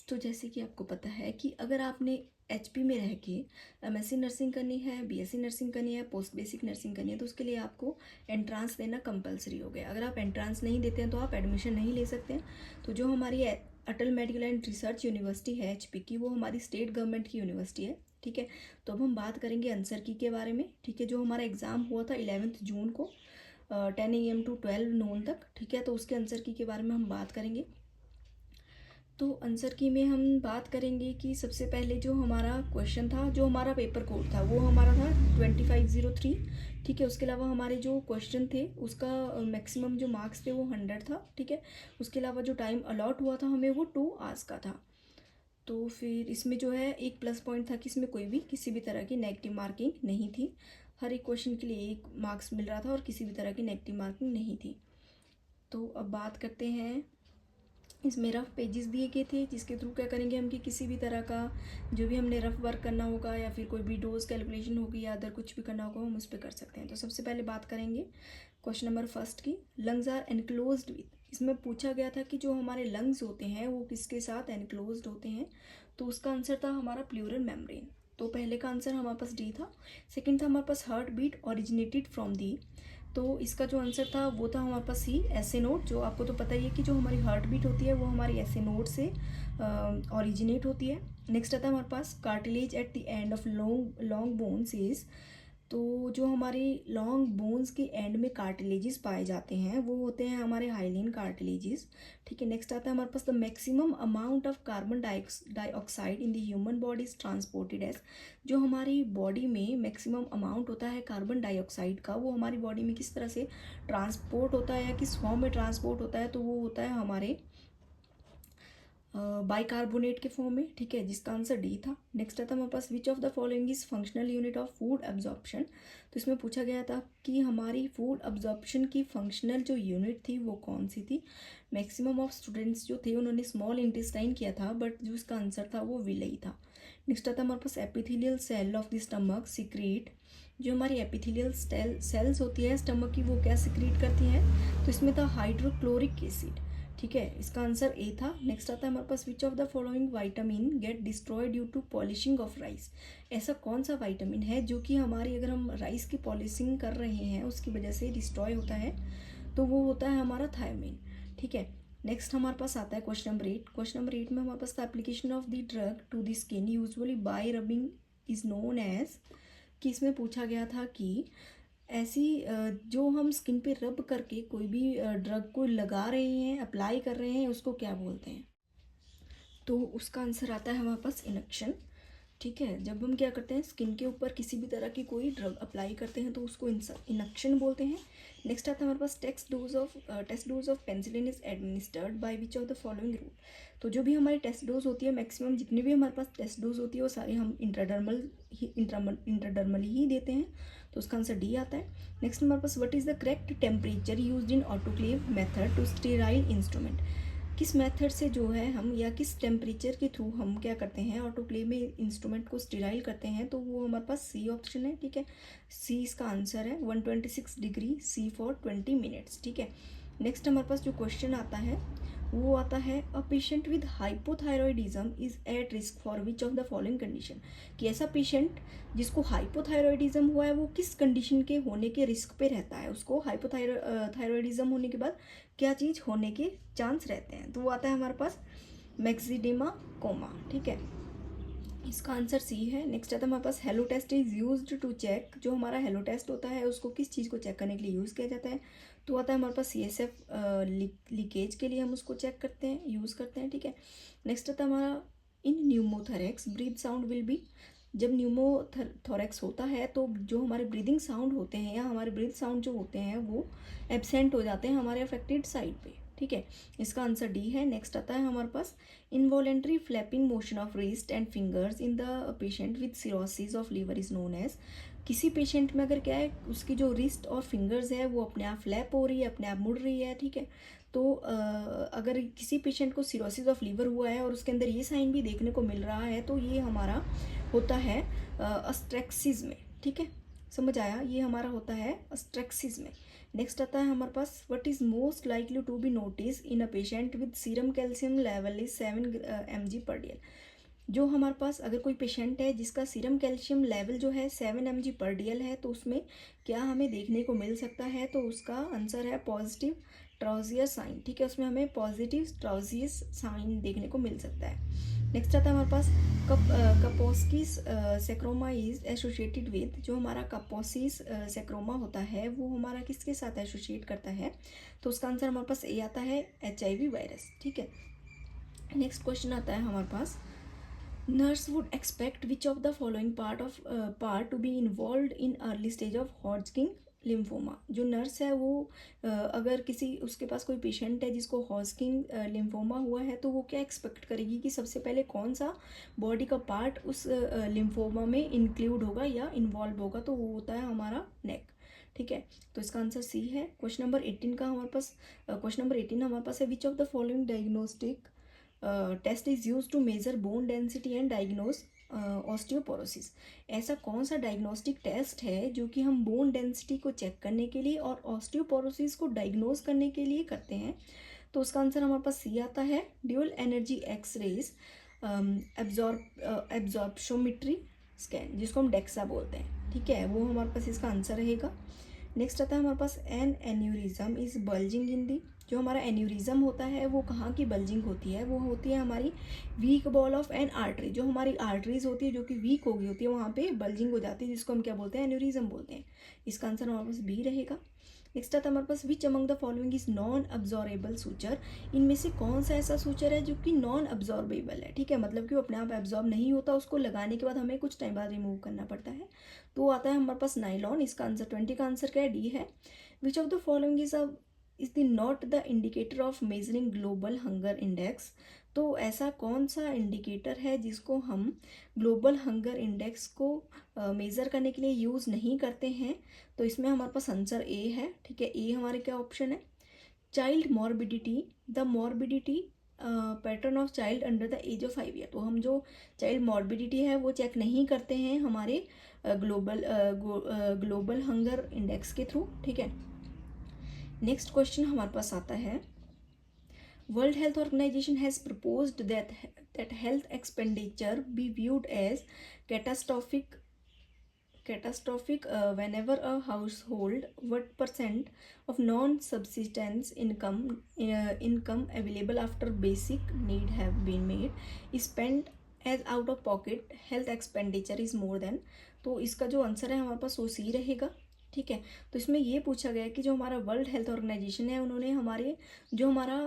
तो जैसे कि आपको पता है कि अगर आपने एचपी में रह के एमएससी नर्सिंग करनी है, बीएससी नर्सिंग करनी है, पोस्ट बेसिक नर्सिंग करनी है, तो उसके लिए आपको एंट्रांस देना कंपलसरी हो गया। अगर आप एंट्रांस नहीं देते हैं तो आप एडमिशन नहीं ले सकते हैं। तो जो हमारी अटल मेडिकल एंड रिसर्च यूनिवर्सिटी है एचपी की, वो हमारी स्टेट गवर्नमेंट की यूनिवर्सिटी है। ठीक है, तो अब हम बात करेंगे आंसर की के बारे में। ठीक है, जो हमारा एग्ज़ाम हुआ था 11 जून को 10 AM to 12 noon तक। ठीक है, तो उसके आंसर की के बारे में हम बात करेंगे। तो आंसर की में हम बात करेंगे कि सबसे पहले जो हमारा क्वेश्चन था, जो हमारा पेपर कोड था, वो हमारा था 2503। ठीक है, उसके अलावा हमारे जो क्वेश्चन थे उसका मैक्सिमम जो मार्क्स थे वो 100 था। ठीक है, उसके अलावा जो टाइम अलॉट हुआ था हमें वो 2 आवर्स का था। तो फिर इसमें जो है एक प्लस पॉइंट था कि इसमें कोई भी किसी भी तरह की नेगेटिव मार्किंग नहीं थी। हर एक क्वेश्चन के लिए 1 मार्क्स मिल रहा था और किसी भी तरह की नेगेटिव मार्किंग नहीं थी। तो अब बात करते हैं, इसमें रफ पेजेस दिए गए थे जिसके थ्रू क्या करेंगे हम कि किसी भी तरह का जो भी हमने रफ वर्क करना होगा या फिर कोई भी डोज कैलकुलेशन होगी या अदर कुछ भी करना होगा हम उस पर कर सकते हैं। तो सबसे पहले बात करेंगे क्वेश्चन नंबर फर्स्ट की, लंग्स आर एनक्लोज्ड विथ। इसमें पूछा गया था कि जो हमारे लंग्स होते हैं वो किसके साथ एनक्लोज्ड होते हैं, तो उसका आंसर था हमारा प्लूरल मेम्ब्रेन। तो पहले का आंसर हमारे पास डी था। सेकेंड था हमारे पास heart beat originated from the, तो इसका जो आंसर था वो था हमारे पास सी ऐसे नोट। जो आपको तो पता ही है कि जो हमारी हार्ट बीट होती है वो हमारी ऐसे नोट से ओरिजिनेट होती है। नेक्स्ट आता है हमारे पास cartilage at the end of long long bones is, तो जो हमारी लॉन्ग बोन्स के एंड में कार्टिलेजेस पाए जाते हैं वो होते हैं हमारे हाइलिन कार्टिलेजेस। ठीक है, नेक्स्ट आता है हमारे पास the maximum amount of carbon dioxide in the human body is transported as. जो हमारी बॉडी में मैक्सिमम अमाउंट होता है कार्बन डाइऑक्साइड का, वो हमारी बॉडी में किस तरह से ट्रांसपोर्ट होता है या किस फॉर्म में ट्रांसपोर्ट होता है, तो वो होता है हमारे बाइकार्बोनेट के फॉर्म में। ठीक है, जिसका आंसर डी था। नेक्स्ट आता है हमारे पास which of the following is functional unit of food absorption. तो इसमें पूछा गया था कि हमारी फूड एब्जॉर्प्शन की फंक्शनल जो यूनिट थी वो कौन सी थी। मैक्सिमम ऑफ स्टूडेंट्स जो थे उन्होंने स्मॉल इंटेस्टाइन किया था, बट जो इसका आंसर था वो विलई था। नेक्स्ट आता है हमारे पास epithelial cell of the stomach secrete. जो हमारी एपिथेलियल सेल्स होती है स्टमक की, वो क्या सिक्रीट करती हैं, तो इसमें था हाइड्रोक्लोरिक एसिड। ठीक है, इसका आंसर ए था। नेक्स्ट आता है हमारे पास which of the following vitamin get destroyed due to polishing of rice. ऐसा कौन सा वाइटामिन है जो कि हमारी अगर हम राइस की पॉलिशिंग कर रहे हैं उसकी वजह से डिस्ट्रॉय होता है, तो वो होता है हमारा थायमिन। ठीक है, नेक्स्ट हमारे पास आता है क्वेश्चन नंबर 8। क्वेश्चन नंबर 8 में हमारे पास the application of the drug to the skin usually by rubbing is known as, कि इसमें पूछा गया था कि ऐसी जो हम स्किन पे रब करके कोई भी ड्रग को लगा रहे हैं, अप्लाई कर रहे हैं, उसको क्या बोलते हैं, तो उसका आंसर आता है हमारे पास इनक्शन। ठीक है, जब हम क्या करते हैं स्किन के ऊपर किसी भी तरह की कोई ड्रग अप्लाई करते हैं तो उसको इनक्शन बोलते हैं। नेक्स्ट आता है हमारे पास test dose of penicillin is administered by which of the following route. तो जो भी हमारी टेस्ट डोज होती है, मैक्सिमम जितनी भी हमारे पास टेस्ट डोज होती है वो सारी हम इंट्राडर्मली ही देते हैं, तो उसका आंसर डी आता है। नेक्स्ट हमारे पास what is the correct temperature used in autoclave method to sterile instrument. किस मेथड से जो है हम या किस टेम्परेचर के थ्रू हम क्या करते हैं ऑटोक्लेव में इंस्ट्रूमेंट को स्टेराइल करते हैं, तो वो हमारे पास सी ऑप्शन है। ठीक है, सी इसका आंसर है 126 डिग्री सी फॉर 20 मिनट्स। ठीक है, नेक्स्ट हमारे पास जो क्वेश्चन आता है वो आता है अ patient with hypothyroidism is at risk for which of the following condition. कि ऐसा पेशेंट जिसको हाइपोथायरॉयडिज्म हुआ है वो किस कंडीशन के होने के रिस्क पे रहता है, उसको हाइपोथायरॉयडिज्म होने के बाद क्या चीज़ होने के चांस रहते हैं, तो वो आता है हमारे पास मैक्सिडेमा कोमा। ठीक है, इसका आंसर सी है। नेक्स्ट आता है हमारे पास halo test is used to check. जो हमारा हेलो टेस्ट होता है उसको किस चीज़ को चेक करने के लिए यूज़ किया जाता है, तो आता है हमारे पास CSF लीकेज के लिए हम उसको चेक करते हैं, यूज़ करते हैं। ठीक है, नेक्स्ट आता है हमारा in pneumothorax breath sound will be. जब न्यूमोथोरैक्स होता है तो जो हमारे ब्रीदिंग साउंड होते हैं या हमारे ब्रीथ साउंड जो होते हैं वो एब्सेंट हो जाते हैं हमारे अफेक्टेड साइड पे। ठीक है, इसका आंसर डी है। नेक्स्ट आता है हमारे पास involuntary flapping motion of wrist and fingers in the patient with cirrhosis of liver is known as. किसी पेशेंट में अगर क्या है उसकी जो रिस्ट और फिंगर्स है वो अपने आप फ्लैप हो रही है, अपने आप मुड़ रही है। ठीक है, तो अगर किसी पेशेंट को सिरोसिस ऑफ लीवर हुआ है और उसके अंदर ये साइन भी देखने को मिल रहा है तो ये हमारा होता है अस्ट्रेक्सिस में। ठीक है, समझ आया, ये हमारा होता है अस्ट्रेक्सिस में। नेक्स्ट आता है हमारे पास, what is most likely to be notice in a patient with serum calcium level is 7 mg/dl। जो हमारे पास अगर कोई पेशेंट है जिसका सीरम कैल्शियम लेवल जो है 7 mg/dl है, तो उसमें क्या हमें देखने को मिल सकता है, तो उसका आंसर है पॉजिटिव ट्राउजियर साइन। ठीक है, उसमें हमें पॉजिटिव ट्राउजियर साइन देखने को मिल सकता है। नेक्स्ट आता है हमारे पास, कपोस्किस सेक्रोमा इज एसोसिएटेड विद। जो हमारा कपोसिस सेक्रोमा होता है वो हमारा किसके साथ एसोसिएट करता है, तो उसका आंसर हमारे पास ए आता है, HIV वायरस। ठीक है, नेक्स्ट क्वेश्चन आता है हमारे पास, nurse would expect which of the following part to be involve in early stage of Hodgkin lymphoma. जो नर्स है वो अगर किसी उसके पास कोई पेशेंट है जिसको हॉजकिन लिम्फोमा हुआ है, तो वो क्या एक्सपेक्ट करेगी कि सबसे पहले कौन सा बॉडी का पार्ट उस लिम्फोमा में इंक्लूड होगा या इन्वॉल्व होगा, तो वो होता है हमारा नेक। ठीक है, तो इसका आंसर सी है। क्वेश्चन नंबर 18 का हमारे पास, क्वेश्चन नंबर 18 हमारे पास है, which of the following diagnostic test is use to measure bone density and diagnose osteoporosis. ऐसा कौन सा डायग्नोस्टिक टेस्ट है जो कि हम बोन डेंसिटी को चेक करने के लिए और ऑस्टियोपोरोसिस को डायग्नोज करने के लिए करते हैं, तो उसका आंसर हमारे पास सी आता है, ड्यूल एनर्जी एक्सरेज एब्जॉर्प्शोमेट्री स्कैन, जिसको हम डेक्सा बोलते हैं। ठीक है, वो हमारे पास इसका आंसर रहेगा। नेक्स्ट आता है हमारे पास, एन एन्यूरिज्म इज बल्जिंग इन दी। जो हमारा एन्यूरिज्म होता है वो कहाँ की बल्जिंग होती है, वो होती है हमारी weak ball of an artery. जो हमारी आर्टरीज होती है जो कि वीक हो गई होती है, वहाँ पे बल्जिंग हो जाती है, जिसको हम क्या बोलते हैं, एन्यूरिज्म बोलते हैं। इसका आंसर हमारे पास बी रहेगा। नेक्स्ट आता है हमारे पास, which among the following is non absorbable suture. इनमें से कौन सा ऐसा सूचर है जो कि नॉन अब्जॉर्बेबल है। ठीक है, मतलब कि वो अपने आप एब्जॉर्ब नहीं होता, उसको लगाने के बाद हमें कुछ टाइम बाद रिमूव करना पड़ता है, तो आता है हमारे पास नाइलॉन। इसका आंसर 20 का आंसर क्या है, डी है। Which of the following is the not the indicator of measuring global hunger index. तो ऐसा कौन सा इंडिकेटर है जिसको हम ग्लोबल हंगर इंडेक्स को मेज़र करने के लिए यूज़ नहीं करते हैं, तो इसमें हमारे पास आंसर ए है। ठीक है, ए हमारे क्या ऑप्शन है, child morbidity, the morbidity pattern of child under the age of 5 year. तो हम जो चाइल्ड मॉर्बिडिटी है वो चेक नहीं करते हैं हमारे ग्लोबल हंगर इंडेक्स के थ्रू। ठीक है, नेक्स्ट क्वेश्चन हमारे पास आता है, world health organization has proposed that health expenditure be viewed as catastrophic whenever a household, what percent of non-subsistence income available after basic need have been made is spent as out of pocket health expenditure is more than। तो इसका जो answer है हमारे पास वो सी रहेगा। ठीक है, तो इसमें ये पूछा गया है कि जो हमारा वर्ल्ड हेल्थ ऑर्गेनाइजेशन है उन्होंने हमारे जो हमारा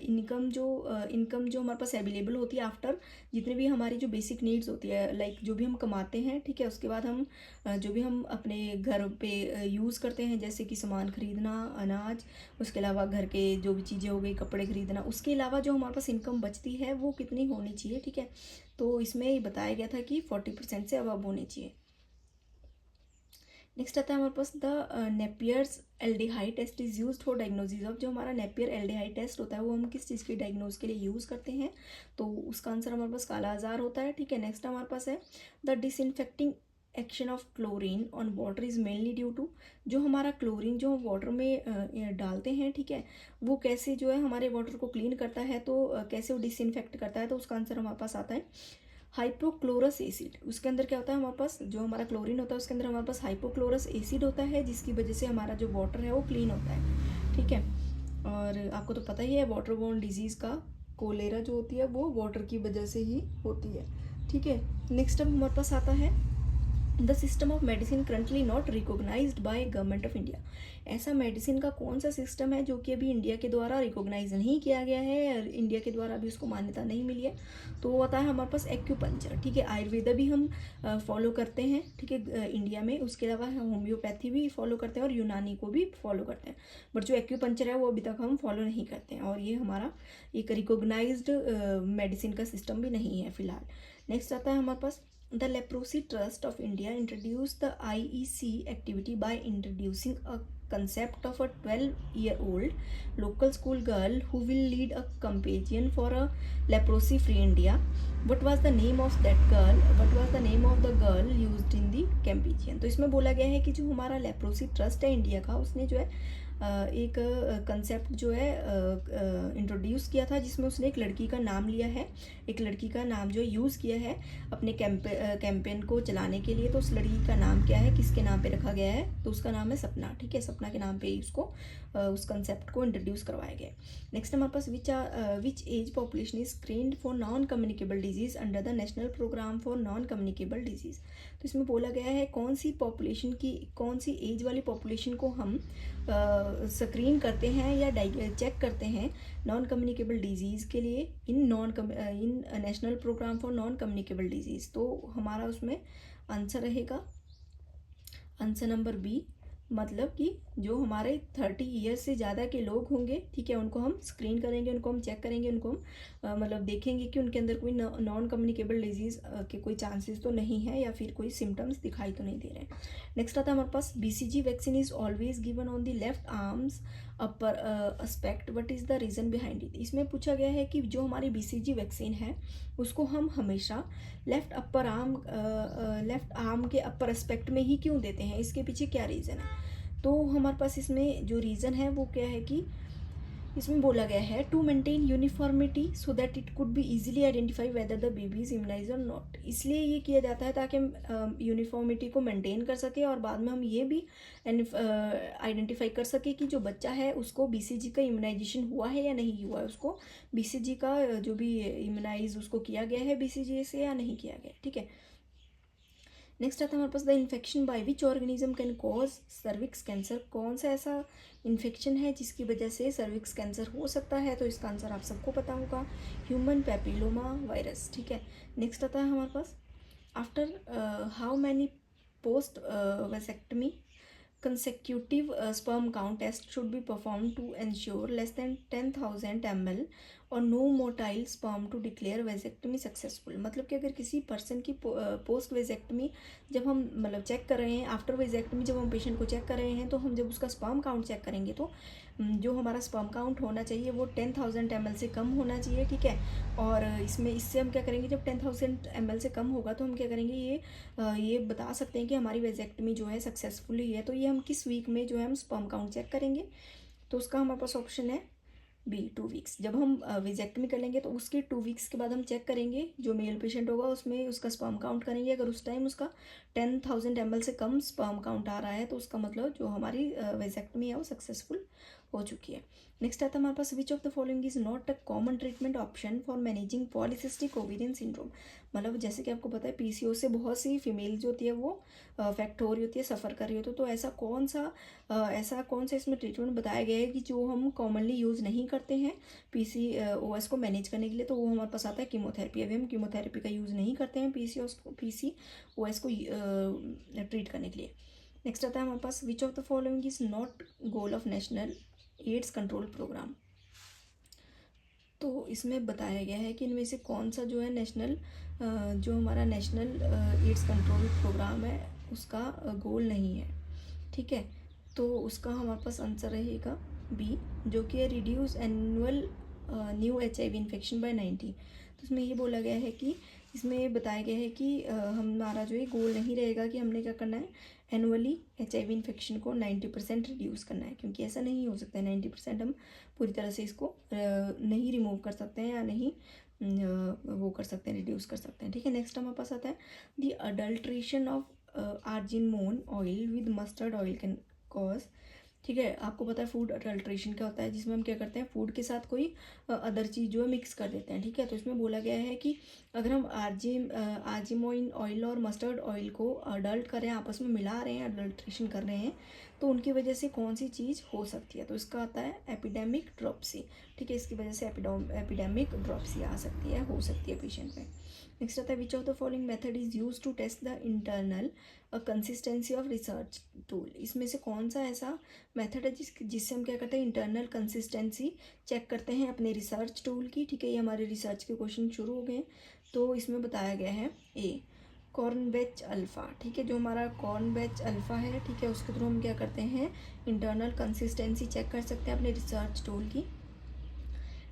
इनकम जो हमारे पास अवेलेबल होती है आफ्टर जितने भी हमारी जो बेसिक नीड्स होती है, लाइक जो भी हम कमाते हैं, ठीक है, उसके बाद हम जो भी हम अपने घर पे यूज़ करते हैं, जैसे कि सामान खरीदना, अनाज, उसके अलावा घर के जो भी चीज़ें हो गई, कपड़े खरीदना, उसके अलावा जो हमारे पास इनकम बचती है वो कितनी होनी चाहिए। ठीक है, तो इसमें बताया गया था कि 40% से अबव होनी चाहिए। नेक्स्ट आता है हमारे पास, the Napier's aldehyde test is used for diagnosis of. जो हमारा नेपियर एल्डिहाइड टेस्ट होता है वो हम किस चीज़ की डायग्नोज के लिए यूज़ करते हैं, तो उसका आंसर हमारे पास काला आजार होता है। ठीक है, नेक्स्ट हमारे पास है, the disinfecting action of chlorine on water is mainly due to. जो हमारा क्लोरीन जो वाटर में डालते हैं, ठीक है, वो कैसे जो है हमारे वाटर को क्लीन करता है, तो कैसे वो डिसइंफेक्ट करता है, तो उसका आंसर हमारे पास आता है हाइपोक्लोरस एसिड। उसके अंदर क्या होता है हमारे पास, जो हमारा क्लोरीन होता है उसके अंदर हमारे पास हाइपोक्लोरस एसिड होता है, जिसकी वजह से हमारा जो वाटर है वो क्लीन होता है। ठीक है, और आपको तो पता ही है वाटर बोर्न डिजीज़ का कोलेरा जो होती है वो वाटर की वजह से ही होती है। ठीक है, नेक्स्ट अब हमारे पास आता है, the system of medicine currently not recognised by government of India. ऐसा मेडिसिन का कौन सा सिस्टम है जो कि अभी इंडिया के द्वारा रिकॉग्नाइज नहीं किया गया है, इंडिया के द्वारा अभी उसको मान्यता नहीं मिली है, तो वो आता है हमारे पास एक्यूपंक्चर। ठीक है, आयुर्वेदा भी हम फॉलो करते हैं, ठीक है, इंडिया में। उसके अलावा हम होम्योपैथी भी फॉलो करते हैं और यूनानी को भी फॉलो करते हैं, बट जो एक्यूपंक्चर है वो अभी तक हम फॉलो नहीं करते हैं, और ये हमारा एक रिकॉग्नाइज्ड मेडिसिन का सिस्टम भी नहीं है फिलहाल। नेक्स्ट आता है हमारे पास, the Leprosy Trust of India introduced the IEC activity by introducing a concept of a 12-year-old local school girl who will lead a campaign for a leprosy-free India. What was the name of that girl? What was the name of the girl used in the campaign? तो इसमें बोला गया है कि जो हमारा leprosy trust है India का, उसने जो है एक कंसेप्ट जो है इंट्रोड्यूस किया था, जिसमें उसने एक लड़की का नाम लिया है, एक लड़की का नाम जो यूज़ किया है अपने कैंपेन को चलाने के लिए। तो उस लड़की का नाम क्या है, किसके नाम पे रखा गया है, तो उसका नाम है सपना। ठीक है, सपना के नाम पे ही उसको उस कंसेप्ट को इंट्रोड्यूस करवाया गया। नेक्स्ट हमारे पास which age population is screened for non communicable disease under the national programme for non communicable disease. तो इसमें बोला गया है कौन सी पॉपुलेशन की, कौन सी एज वाली पॉपुलेशन को हम स्क्रीन करते हैं या चेक करते हैं नॉन कम्युनिकेबल डिजीज़ के लिए इन national programme for non communicable disease. तो हमारा उसमें आंसर रहेगा आंसर नंबर बी, मतलब कि जो हमारे 30 ईयर्स से ज़्यादा के लोग होंगे, ठीक है, उनको हम स्क्रीन करेंगे, उनको हम चेक करेंगे, उनको हम मतलब देखेंगे कि उनके अंदर कोई नॉन कम्युनिकेबल डिजीज़ के कोई चांसेस तो नहीं है या फिर कोई सिम्टम्स दिखाई तो नहीं दे रहे हैं। नेक्स्ट आता है हमारे पास BCG vaccine is always given on the left arms upper aspect, what is the reason behind it. इसमें पूछा गया है कि जो हमारी BCG वैक्सीन है उसको हम हमेशा लेफ्ट आर्म के अपर एस्पेक्ट में ही क्यों देते हैं, इसके पीछे क्या रीज़न है। तो हमारे पास इसमें जो रीज़न है वो क्या है कि इसमें बोला गया है to maintain uniformity so that it could be easily identify whether the baby is immunise और नॉट। इसलिए ये किया जाता है ताकि हम यूनिफॉर्मिटी को मेंटेन कर सके और बाद में हम ये भी आइडेंटिफाई कर सके कि जो बच्चा है उसको BCG का इम्यूनाइजेशन हुआ है या नहीं हुआ है, उसको BCG का जो भी इम्यूनाइज उसको किया गया है BCG से या नहीं किया गया। ठीक है, नेक्स्ट आता है हमारे पास the infection by which organism can cause cervix cancer. कौन सा ऐसा इन्फेक्शन है जिसकी वजह से सर्विक्स कैंसर हो सकता है, तो इसका आंसर आप सबको पता होगा, ह्यूमन पैपिलोमा वायरस। ठीक है, नेक्स्ट आता है हमारे पास after how many post vasectomy consecutive sperm count test should be performed to ensure less than 10,000 ml और no motile sperm to declare vasectomy successful. मतलब कि अगर किसी पर्सन की पोस्ट वेजेक्टमी जब हम मतलब चेक कर रहे हैं, आफ्टर वेजेक्टमी जब हम पेशेंट को चेक कर रहे हैं, तो हम जब उसका स्पर्म काउंट चेक करेंगे तो जो हमारा स्पर्म काउंट होना चाहिए वो 10,000 ml से कम होना चाहिए। ठीक है, और इससे हम क्या करेंगे, जब 10,000 ml से कम होगा तो हम क्या करेंगे, ये बता सकते हैं कि हमारी वेजेक्टमी जो है सक्सेसफुल ही है। तो ये हम किस वीक में जो है हम स्पर्म काउंट चेक करेंगे, तो उसका हमारे पास ऑप्शन है बी 2 वीक्स। जब हम वेजेक्टमी कर लेंगे तो उसके 2 वीक्स के बाद हम चेक करेंगे, जो मेल पेशेंट होगा उसमें उसका स्पर्म काउंट करेंगे। अगर उस टाइम उसका 10,000 ml से कम स्पर्म काउंट आ रहा है तो उसका मतलब जो हमारी वेजेक्टमी है वो सक्सेसफुल हो चुकी है। नेक्स्ट आता है हमारे पास which of the following is not a common treatment option for managing polycystic ovarian syndrome. मतलब जैसे कि आपको पता है PCO से बहुत सी फीमेल जो होती है वो अफेक्ट हो रही होती है, सफ़र कर रही होती है। तो ऐसा कौन सा इसमें ट्रीटमेंट बताया गया है कि जो हम कॉमनली यूज़ नहीं करते हैं PCOS को मैनेज करने के लिए, तो वो हमारे पास आता है कीमोथेरेपी। अभी हम कीमोथेरेपी का यूज़ नहीं करते हैं PCOS को ट्रीट करने के लिए। नेक्स्ट आता है हमारे पास which of the following is not goal of national AIDS control programme. तो इसमें बताया गया है कि इनमें से कौन सा जो है जो हमारा नेशनल एड्स कंट्रोल प्रोग्राम है उसका गोल नहीं है। ठीक है, तो उसका हमारे पास आंसर रहेगा बी, जो कि है reduce annual new HIV infection by 90। तो इसमें ये बोला गया है कि इसमें बताया गया है कि हमारा जो ये गोल नहीं रहेगा कि हमने क्या करना है, एनुअली HIV इन्फेक्शन को 90% रिड्यूस करना है, क्योंकि ऐसा नहीं हो सकता है 90% हम पूरी तरह से इसको नहीं रिमूव कर सकते हैं या नहीं वो कर सकते हैं, रिड्यूस कर सकते हैं। ठीक है, नेक्स्ट हमारे पास आता है the adulteration of argemone oil with mustard oil can cause. ठीक है, आपको पता है फूड अडल्ट्रेशन क्या होता है, जिसमें हम क्या करते हैं, फूड के साथ कोई अदर चीज़ जो है मिक्स कर देते हैं। ठीक है, तो इसमें बोला गया है कि अगर हम आर्जिमोइन ऑयल और मस्टर्ड ऑयल को अडल्ट कर रहे हैं, आपस में मिला रहे हैं, अडल्ट्रेशन कर रहे हैं, तो उनकी वजह से कौन सी चीज़ हो सकती है, तो इसका आता है एपिडेमिक ड्रॉपसी। ठीक है, इसकी वजह से एपिडेमिक ड्रॉपसी आ सकती है, हो सकती है पेशेंट में। नेक्स्ट आता है which of the following method is use to test the internal consistency of research tool. इसमें से कौन सा ऐसा मेथड है जिससे हम क्या करते हैं, इंटरनल कंसिस्टेंसी चेक करते हैं अपने रिसर्च टूल की। ठीक है, ये हमारे रिसर्च के क्वेश्चन शुरू हो गए। तो इसमें बताया गया है ए कॉर्नबेच अल्फ़ा। ठीक है, जो हमारा कॉर्नबेच अल्फ़ा है, ठीक है, उसके थ्रू हम क्या करते हैं, इंटरनल कंसिस्टेंसी चेक कर सकते हैं अपने रिसर्च टूल की।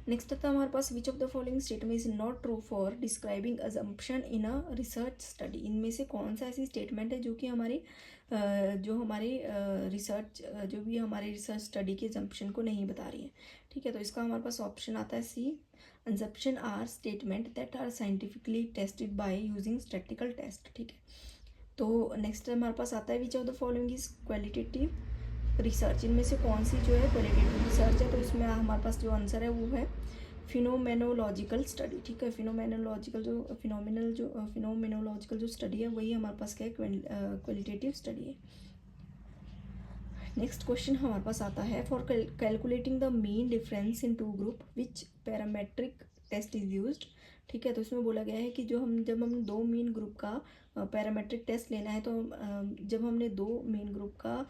नेक्स्ट आता है हमारे पास which of the following statement is not true for describing assumption in a research study. इनमें से कौन सा ऐसी स्टेटमेंट है जो कि हमारी जो हमारी रिसर्च जो भी हमारे रिसर्च स्टडी के अजम्पशन को नहीं बता रही है। ठीक है, तो इसका हमारे पास ऑप्शन आता है C. Assumption are statement that are scientifically tested by using statistical test. ठीक है, तो नेक्स्ट हमारे पास आता है which of the following is qualitative research. इनमें से कौन सी जो है क्वालिटेटिव रिसर्च है, तो इसमें हमारे पास जो आंसर है वो है फिनोमेनोलॉजिकल स्टडी। ठीक है, फिनोमेनोलॉजिकल जो स्टडी है वही हमारे पास क्या है, क्वालिटेटिव स्टडी है। नेक्स्ट क्वेश्चन हमारे पास आता है for calculating the mean difference in two group which parametric test is used. ठीक है, तो इसमें बोला गया है कि जब हम दो मीन ग्रुप का पैरामेट्रिक टेस्ट लेना है, तो जब हमने दो मीन ग्रुप का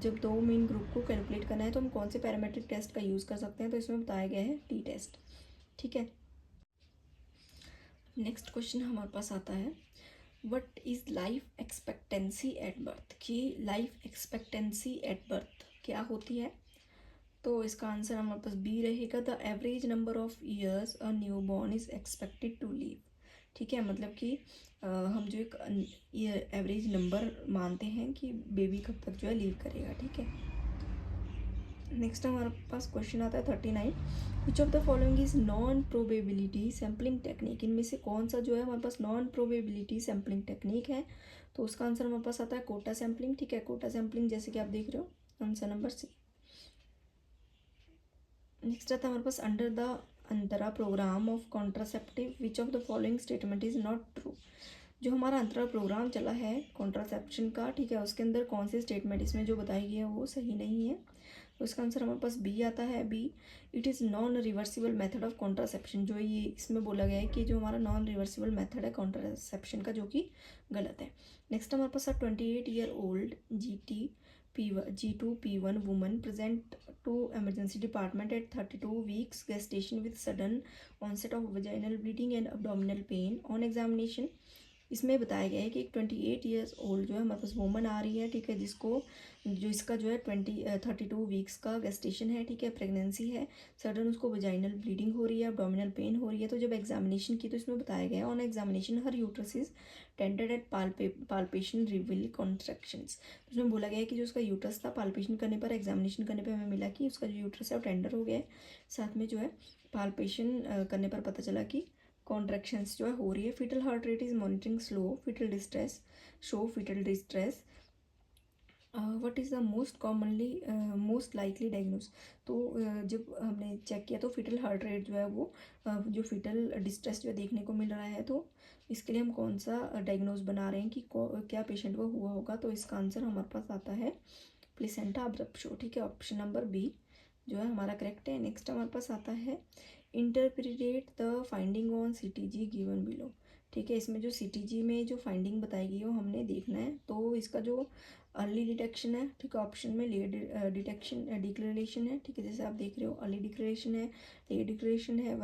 जब दो मीन ग्रुप को कैलकुलेट करना है तो हम कौन से पैरामेट्रिक टेस्ट का यूज़ कर सकते हैं, तो इसमें बताया गया है टी टेस्ट। ठीक है, नेक्स्ट क्वेश्चन हमारे पास आता है what is life expectancy at birth. कि लाइफ एक्सपेक्टेंसी एट बर्थ क्या होती है, तो इसका आंसर हमारे पास बी रहेगा the average number of years a new born is expected to live. ठीक है, मतलब कि हम जो एक एवरेज नंबर मानते हैं कि बेबी कब तक जो है लीव करेगा। ठीक है, नेक्स्ट हमारे पास क्वेश्चन आता है 39 विच of the following is non probability sampling technique. इनमें से कौन सा जो है हमारे पास नॉन प्रोबेबिलिटी सैम्पलिंग टेक्निक है, तो उसका आंसर हमारे पास आता है कोटा सैम्पलिंग। ठीक है, कोटा सैम्पलिंग जैसे कि आप देख रहे हो आंसर नंबर सी। नेक्स्ट आता है हमारे पास under the Antara programme of contraceptive which of the following statement is not true. जो हमारा अंतरा प्रोग्राम चला है कॉन्ट्रासेप्शन का, ठीक है, उसके अंदर कौन सी स्टेटमेंट इसमें जो बताई गई है वो सही नहीं है, तो इसका आंसर हमारे पास बी आता है। B it is non reversible method of contraception. जो ये इसमें बोला गया है कि जो हमारा नॉन रिवर्सिबल मेथड है कॉन्ट्रासेप्शन का, जो कि गलत है। नेक्स्ट हमारे पास 28 year old G2P1 woman present to emergency department at 32 weeks gestation with sudden onset of vaginal bleeding and abdominal pain on examination। इसमें बताया गया है कि एक 28 ईयर्स ओल्ड जो है हमारे पास वुमन आ रही है। ठीक है, जो इसका जो है 32 वीक्स का गेस्टेशन है। ठीक है, प्रेगनेंसी है, सडन उसको वजाइनल ब्लीडिंग हो रही है, एब्डोमिनल पेन हो रही है। तो जब एग्जामिनेशन की तो इसमें बताया गया है on examination her uterus is tended at palpation reveal contractions. तो उसमें बोला गया है कि जो उसका यूट्रस था पाल्पेशन करने पर, एग्जामिनेशन करने पर हमें मिला कि उसका जो यूट्रस है वो टेंडर हो गया है, साथ में जो है पाल्पेशन करने पर पता चला कि कॉन्ट्रैक्शंस जो है हो रही है। Fetal heart rate is monitoring slow fetal distress show fetal distress. What is the most likely diagnose. तो जब हमने चेक किया तो फीटल हार्ट रेट जो है वो जो फीटल डिस्ट्रेस जो देखने को मिल रहा है, तो इसके लिए हम कौन सा डायग्नोज बना रहे हैं कि क्या पेशेंट को हुआ होगा, तो इसका आंसर हमारे पास आता है प्लेसेंटा अब्रप्शो। ठीक है, ऑप्शन नंबर बी जो है हमारा करेक्ट है। नेक्स्ट हमारे पास आता है interpret the finding on CTG given below. ठीक है, इसमें जो CTG में जो फाइंडिंग बताई गई है वो हमने देखना है। तो इसका जो अर्ली डिटेक्शन है, ठीक है, ऑप्शन में लेट डिटेक्शन डिक्लेरेशन है। ठीक है, जैसे आप देख रहे हो अर्ली डिक्लेरेशन है, लेट डिक्लेरेशन है,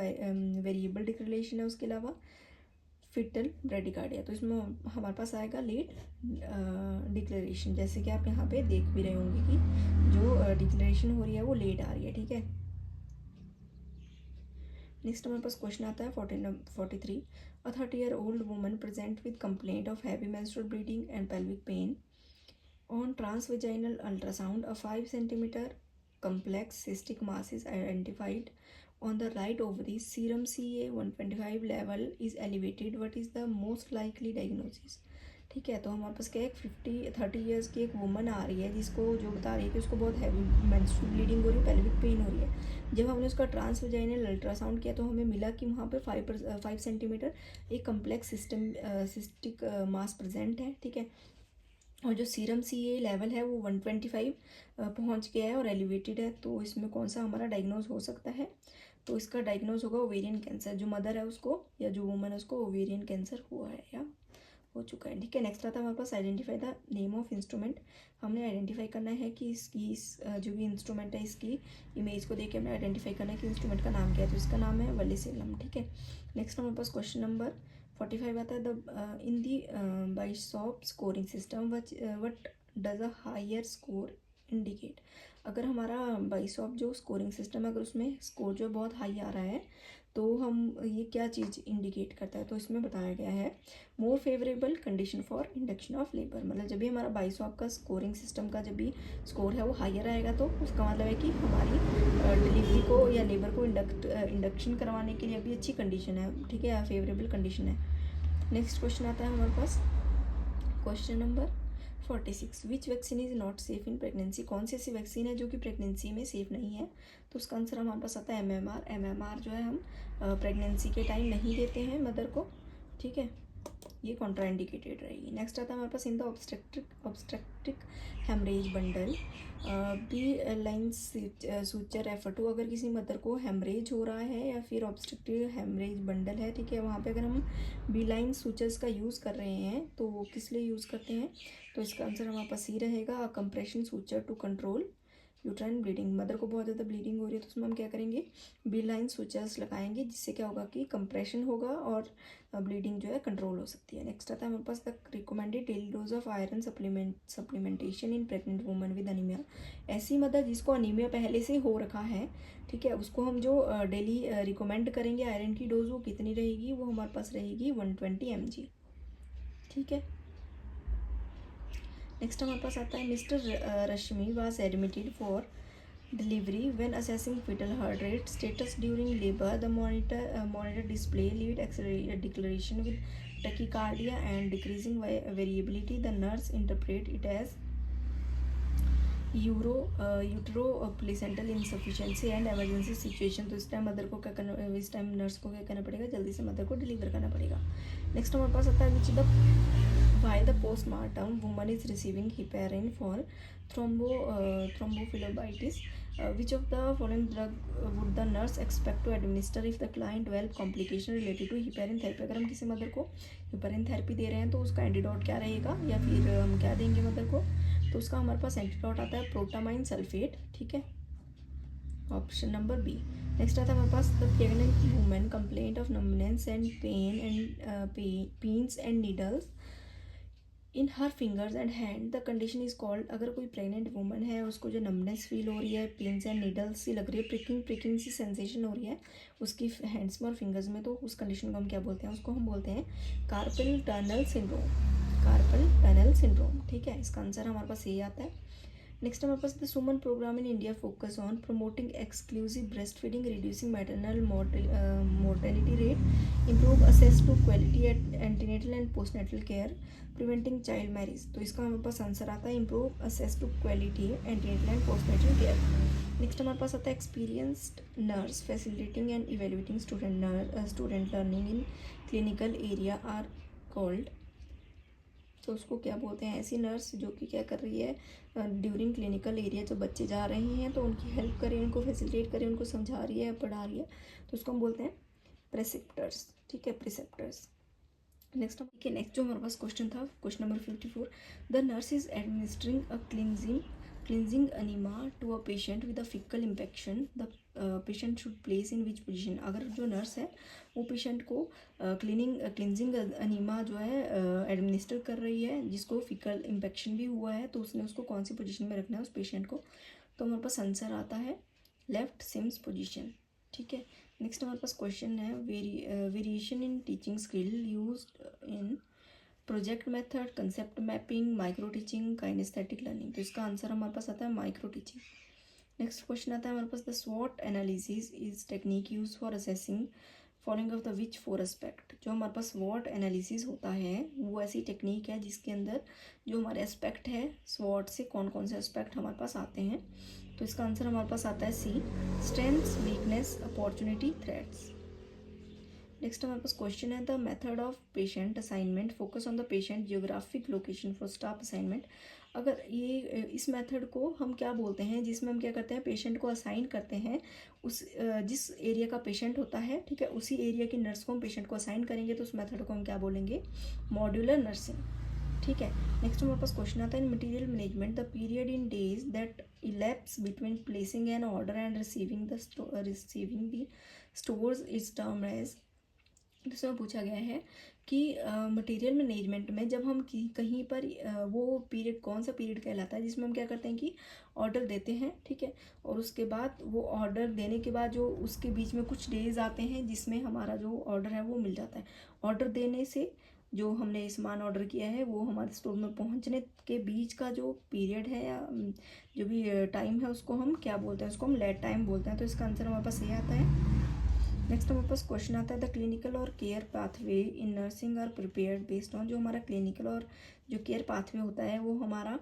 वेरिएबल डिक्लेरेशन है, उसके अलावा फिटल ब्रेडिकार्डिया। तो इसमें हमारे पास आएगा लेट डिक्लेरेशन, जैसे कि आप यहाँ पे देख भी रहे होंगे कि जो डिक्लेरेशन हो रही है वो लेट आ रही है। ठीक है, नेक्स्ट हमारे पास क्वेश्चन आता है 43 अ 30-year-old woman present with complaint of heavy menstrual bleeding and pelvic pain on transvaginal ultrasound a 5 cm complex cystic mass is identified on the right ovary, serum CA 125 level is elevated, what is the most likely diagnosis। ठीक है, तो हमारे पास क्या है 30 years की एक woman आ रही है जिसको जो बता रही है कि उसको बहुत हैवी मेंस्ट्रुअल ब्लीडिंग हो रही है, पेल्विक पेन हो रही है। जब हमने उसका ट्रांसवेजाइनल अल्ट्रासाउंड किया तो हमें मिला कि वहाँ पे 5 सेंटीमीटर एक कम्प्लेक्स सिस्टिक मास प्रेजेंट है। ठीक है, और जो सीरम CA लेवल है वो 125 पहुँच गया है और एलिवेटेड है। तो इसमें कौन सा हमारा डायग्नोज हो सकता है, तो इसका डायग्नोज होगा ओवेरियन कैंसर। जो मदर है उसको या जो वुमन है उसको ओवेरियन कैंसर हुआ है या हो चुका है। ठीक है, नेक्स्ट आता है हमारे पास identify the name of instrument. हमने आइडेंटिफाई करना है कि जो भी इंस्ट्रूमेंट है इसकी इमेज को देख के हमें आइडेंटिफाई करना है कि इंस्ट्रूमेंट का नाम क्या है, तो इसका नाम है वेलिसेलम। ठीक है, नेक्स्ट हमारे पास क्वेश्चन नंबर 45 आता है the in the Bishop scoring system what does a higher score indicate. अगर हमारा बाइसॉप जो स्कोरिंग सिस्टम है अगर उसमें स्कोर जो बहुत हाई आ रहा है तो हम ये क्या चीज़ इंडिकेट करता है, तो इसमें बताया गया है more favourable condition for induction of labour. मतलब जब भी हमारा बाइसॉप का स्कोरिंग सिस्टम का जब भी स्कोर है वो हायर आएगा तो उसका मतलब है कि हमारी डिलीवरी को या लेबर को इंडक्शन करवाने के लिए अभी अच्छी कंडीशन है, ठीक है, फेवरेबल कंडीशन है। नेक्स्ट क्वेश्चन आता है हमारे पास, question number 46, which vaccine is not safe in pregnancy. कौन सी ऐसी वैक्सीन है जो कि प्रेगनेंसी में सेफ़ नहीं है, तो उसका आंसर हमारे पास आता है MMR। MMR जो है हम प्रेगनेंसी के टाइम नहीं देते हैं मदर को, ठीक है, ये कॉन्ट्राइंडिकेटेड रहेगी। नेक्स्ट आता है हमारे पास in the obstetric haemorrhage bundle B Lynch suture refer to. अगर किसी मदर को हेमरेज हो रहा है या फिर ऑब्स्ट्रक्टिव हेमरेज बंडल है, ठीक है, वहाँ पे अगर हम बी लाइन सूचर्स का यूज़ कर रहे हैं तो वो किस लिए यूज़ करते हैं, तो इसका आंसर हमारे पास सी रहेगा, compression suture to control uterine bleeding. Mother को बहुत ज़्यादा ब्लीडिंग हो रही है तो उसमें हम क्या करेंगे, बी लाइन सूचर्स लगाएंगे, जिससे क्या होगा कि कंप्रेशन होगा और ब्लीडिंग जो है कंट्रोल हो सकती है। नेक्स्ट आता है हमारे पास the recommended daily dose of iron supplementation in pregnant woman with anaemia. ऐसी मदर जिसको अनीमिया पहले से हो रखा है, ठीक है, उसको हम जो डेली रिकमेंड करेंगे आयरन की डोज वो कितनी रहेगी, वो हमारे पास रहेगी 120 mg, ठीक है। नेक्स्ट हमारे पास आता है mister Rashmi was admitted for delivery when assessing fetal heart rate status during labor. The monitor display lead declaration with tachycardia and decreasing variability. The nurse interpret it as uteroplacental insufficiency and emergency situation. तो इस time mother को क्या करना, इस time nurse को क्या करना पड़ेगा, जल्दी से मदर को डिलीवर करना पड़ेगा। नेक्स्ट हमारे पास आता है which the while the postmortem woman is receiving heparin for thrombophlebitis, which of the following drug would the nurse expect to administer if the client develop complication related to heparin therapy। अगर हम किसी mother को heparin therapy दे रहे हैं तो उसका antidote क्या रहेगा या फिर हम क्या देंगे मदर को, तो उसका हमारे पास एंटीडोट आता है प्रोटामाइन सल्फेट, ठीक है, ऑप्शन नंबर बी। नेक्स्ट आता है हमारे पास the pregnant women complaint of numbness and pins and needles in her fingers and hand, the condition is called. अगर कोई प्रेग्नेंट वुमन है उसको जो नम्बनेस फील हो रही है, पेन्स एंड नीडल्स सी लग रही है, प्रिकिंग सी सेंसेशन हो रही है उसकी हैंड्स में और फिंगर्स में, तो उस कंडीशन को हम क्या बोलते हैं, उसको हम बोलते हैं carpal tunnel syndrome, carpal tunnel syndrome, ठीक है, इसका आंसर हमारे पास यही आता है। नेक्स्ट हमारे पास the Suman programme in India focus on promoting exclusive breast feeding, reducing maternal mortality rate, improve access to quality at antenatal and postnatal care, preventing child marriage. तो इसका हमारे पास आंसर आता है improve access to quality antenatal and postnatal care. Next हमारे पास आता है experienced nurse facilitating and evaluating student learning in clinical area are called. तो उसको क्या बोलते हैं, ऐसी नर्स जो कि क्या कर रही है ड्यूरिंग क्लिनिकल एरिया, जो बच्चे जा रहे हैं तो उनकी हेल्प करे, उनको फैसिलिटेट करे, उनको समझा रही है पढ़ा रही है, तो उसको हम बोलते हैं प्रेसिप्टर्स, ठीक है, प्रिसेप्टर्स। नेक्स्ट जो हमारे पास क्वेश्चन था, question number 54, the nurse is administering a cleansing enema to a patient with a fecal infection, the patient should place in which position. अगर जो नर्स है वो पेशेंट को क्लिनजिंग अनीमा जो है एडमिनिस्टर कर रही है जिसको फिकल इन्फेक्शन भी हुआ है, तो उसने उसको कौन सी पोजीशन में रखना है उस पेशेंट को, तो हमारे पास आंसर आता है लेफ्ट सिम्स पोजीशन, ठीक है। नेक्स्ट हमारे पास क्वेश्चन है variation in teaching skill used in project method, concept mapping, micro teaching, kinaesthetic learning. तो इसका आंसर हमारे पास आता है माइक्रो टीचिंग। नेक्स्ट क्वेश्चन आता है हमारे पास द स्वॉट analysis is technique use for assessing following of the which 4 aspect. जो हमारे पास स्वॉट एनालिसिस होता है वो ऐसी टेक्निक है जिसके अंदर जो हमारे एस्पेक्ट है स्वॉट से कौन कौन से एस्पेक्ट हमारे पास आते हैं, तो इसका आंसर हमारे पास आता है C, strengths, weakness, opportunity, threats. Next हमारे पास क्वेश्चन है the method of patient assignment focus on the patient geographic location for staff assignment. अगर ये इस मेथड को हम क्या बोलते हैं, जिसमें हम क्या करते हैं पेशेंट को असाइन करते हैं उस जिस एरिया का पेशेंट होता है, ठीक है, उसी एरिया की नर्स को हम पेशेंट को असाइन करेंगे, तो उस मेथड को हम क्या बोलेंगे, मॉड्यूलर नर्सिंग, ठीक है। नेक्स्ट हमारे पास क्वेश्चन आता है in material management the period in days that elapse between placing an order and receiving the stores is termed as इसमें पूछा गया है कि मटेरियल मैनेजमेंट में जब हम कहीं पर वो पीरियड कौन सा पीरियड कहलाता है जिसमें हम क्या करते हैं कि ऑर्डर देते हैं, ठीक है, और उसके बाद वो ऑर्डर देने के बाद जो उसके बीच में कुछ डेज आते हैं जिसमें हमारा जो ऑर्डर है वो मिल जाता है। ऑर्डर देने से जो हमने सामान ऑर्डर किया है वो हमारे स्टोर में पहुंचने के बीच का जो पीरियड है या जो भी टाइम है उसको हम क्या बोलते हैं, उसको हम लीड टाइम बोलते हैं। तो इसका आंसर हमारे पास ये आता है। नेक्स्ट हमारे पास क्वेश्चन आता है द क्लिनिकल और care pathway in nursing are prepared based on. जो हमारा क्लिनिकल और जो केयर पाथवे होता है वो हमारा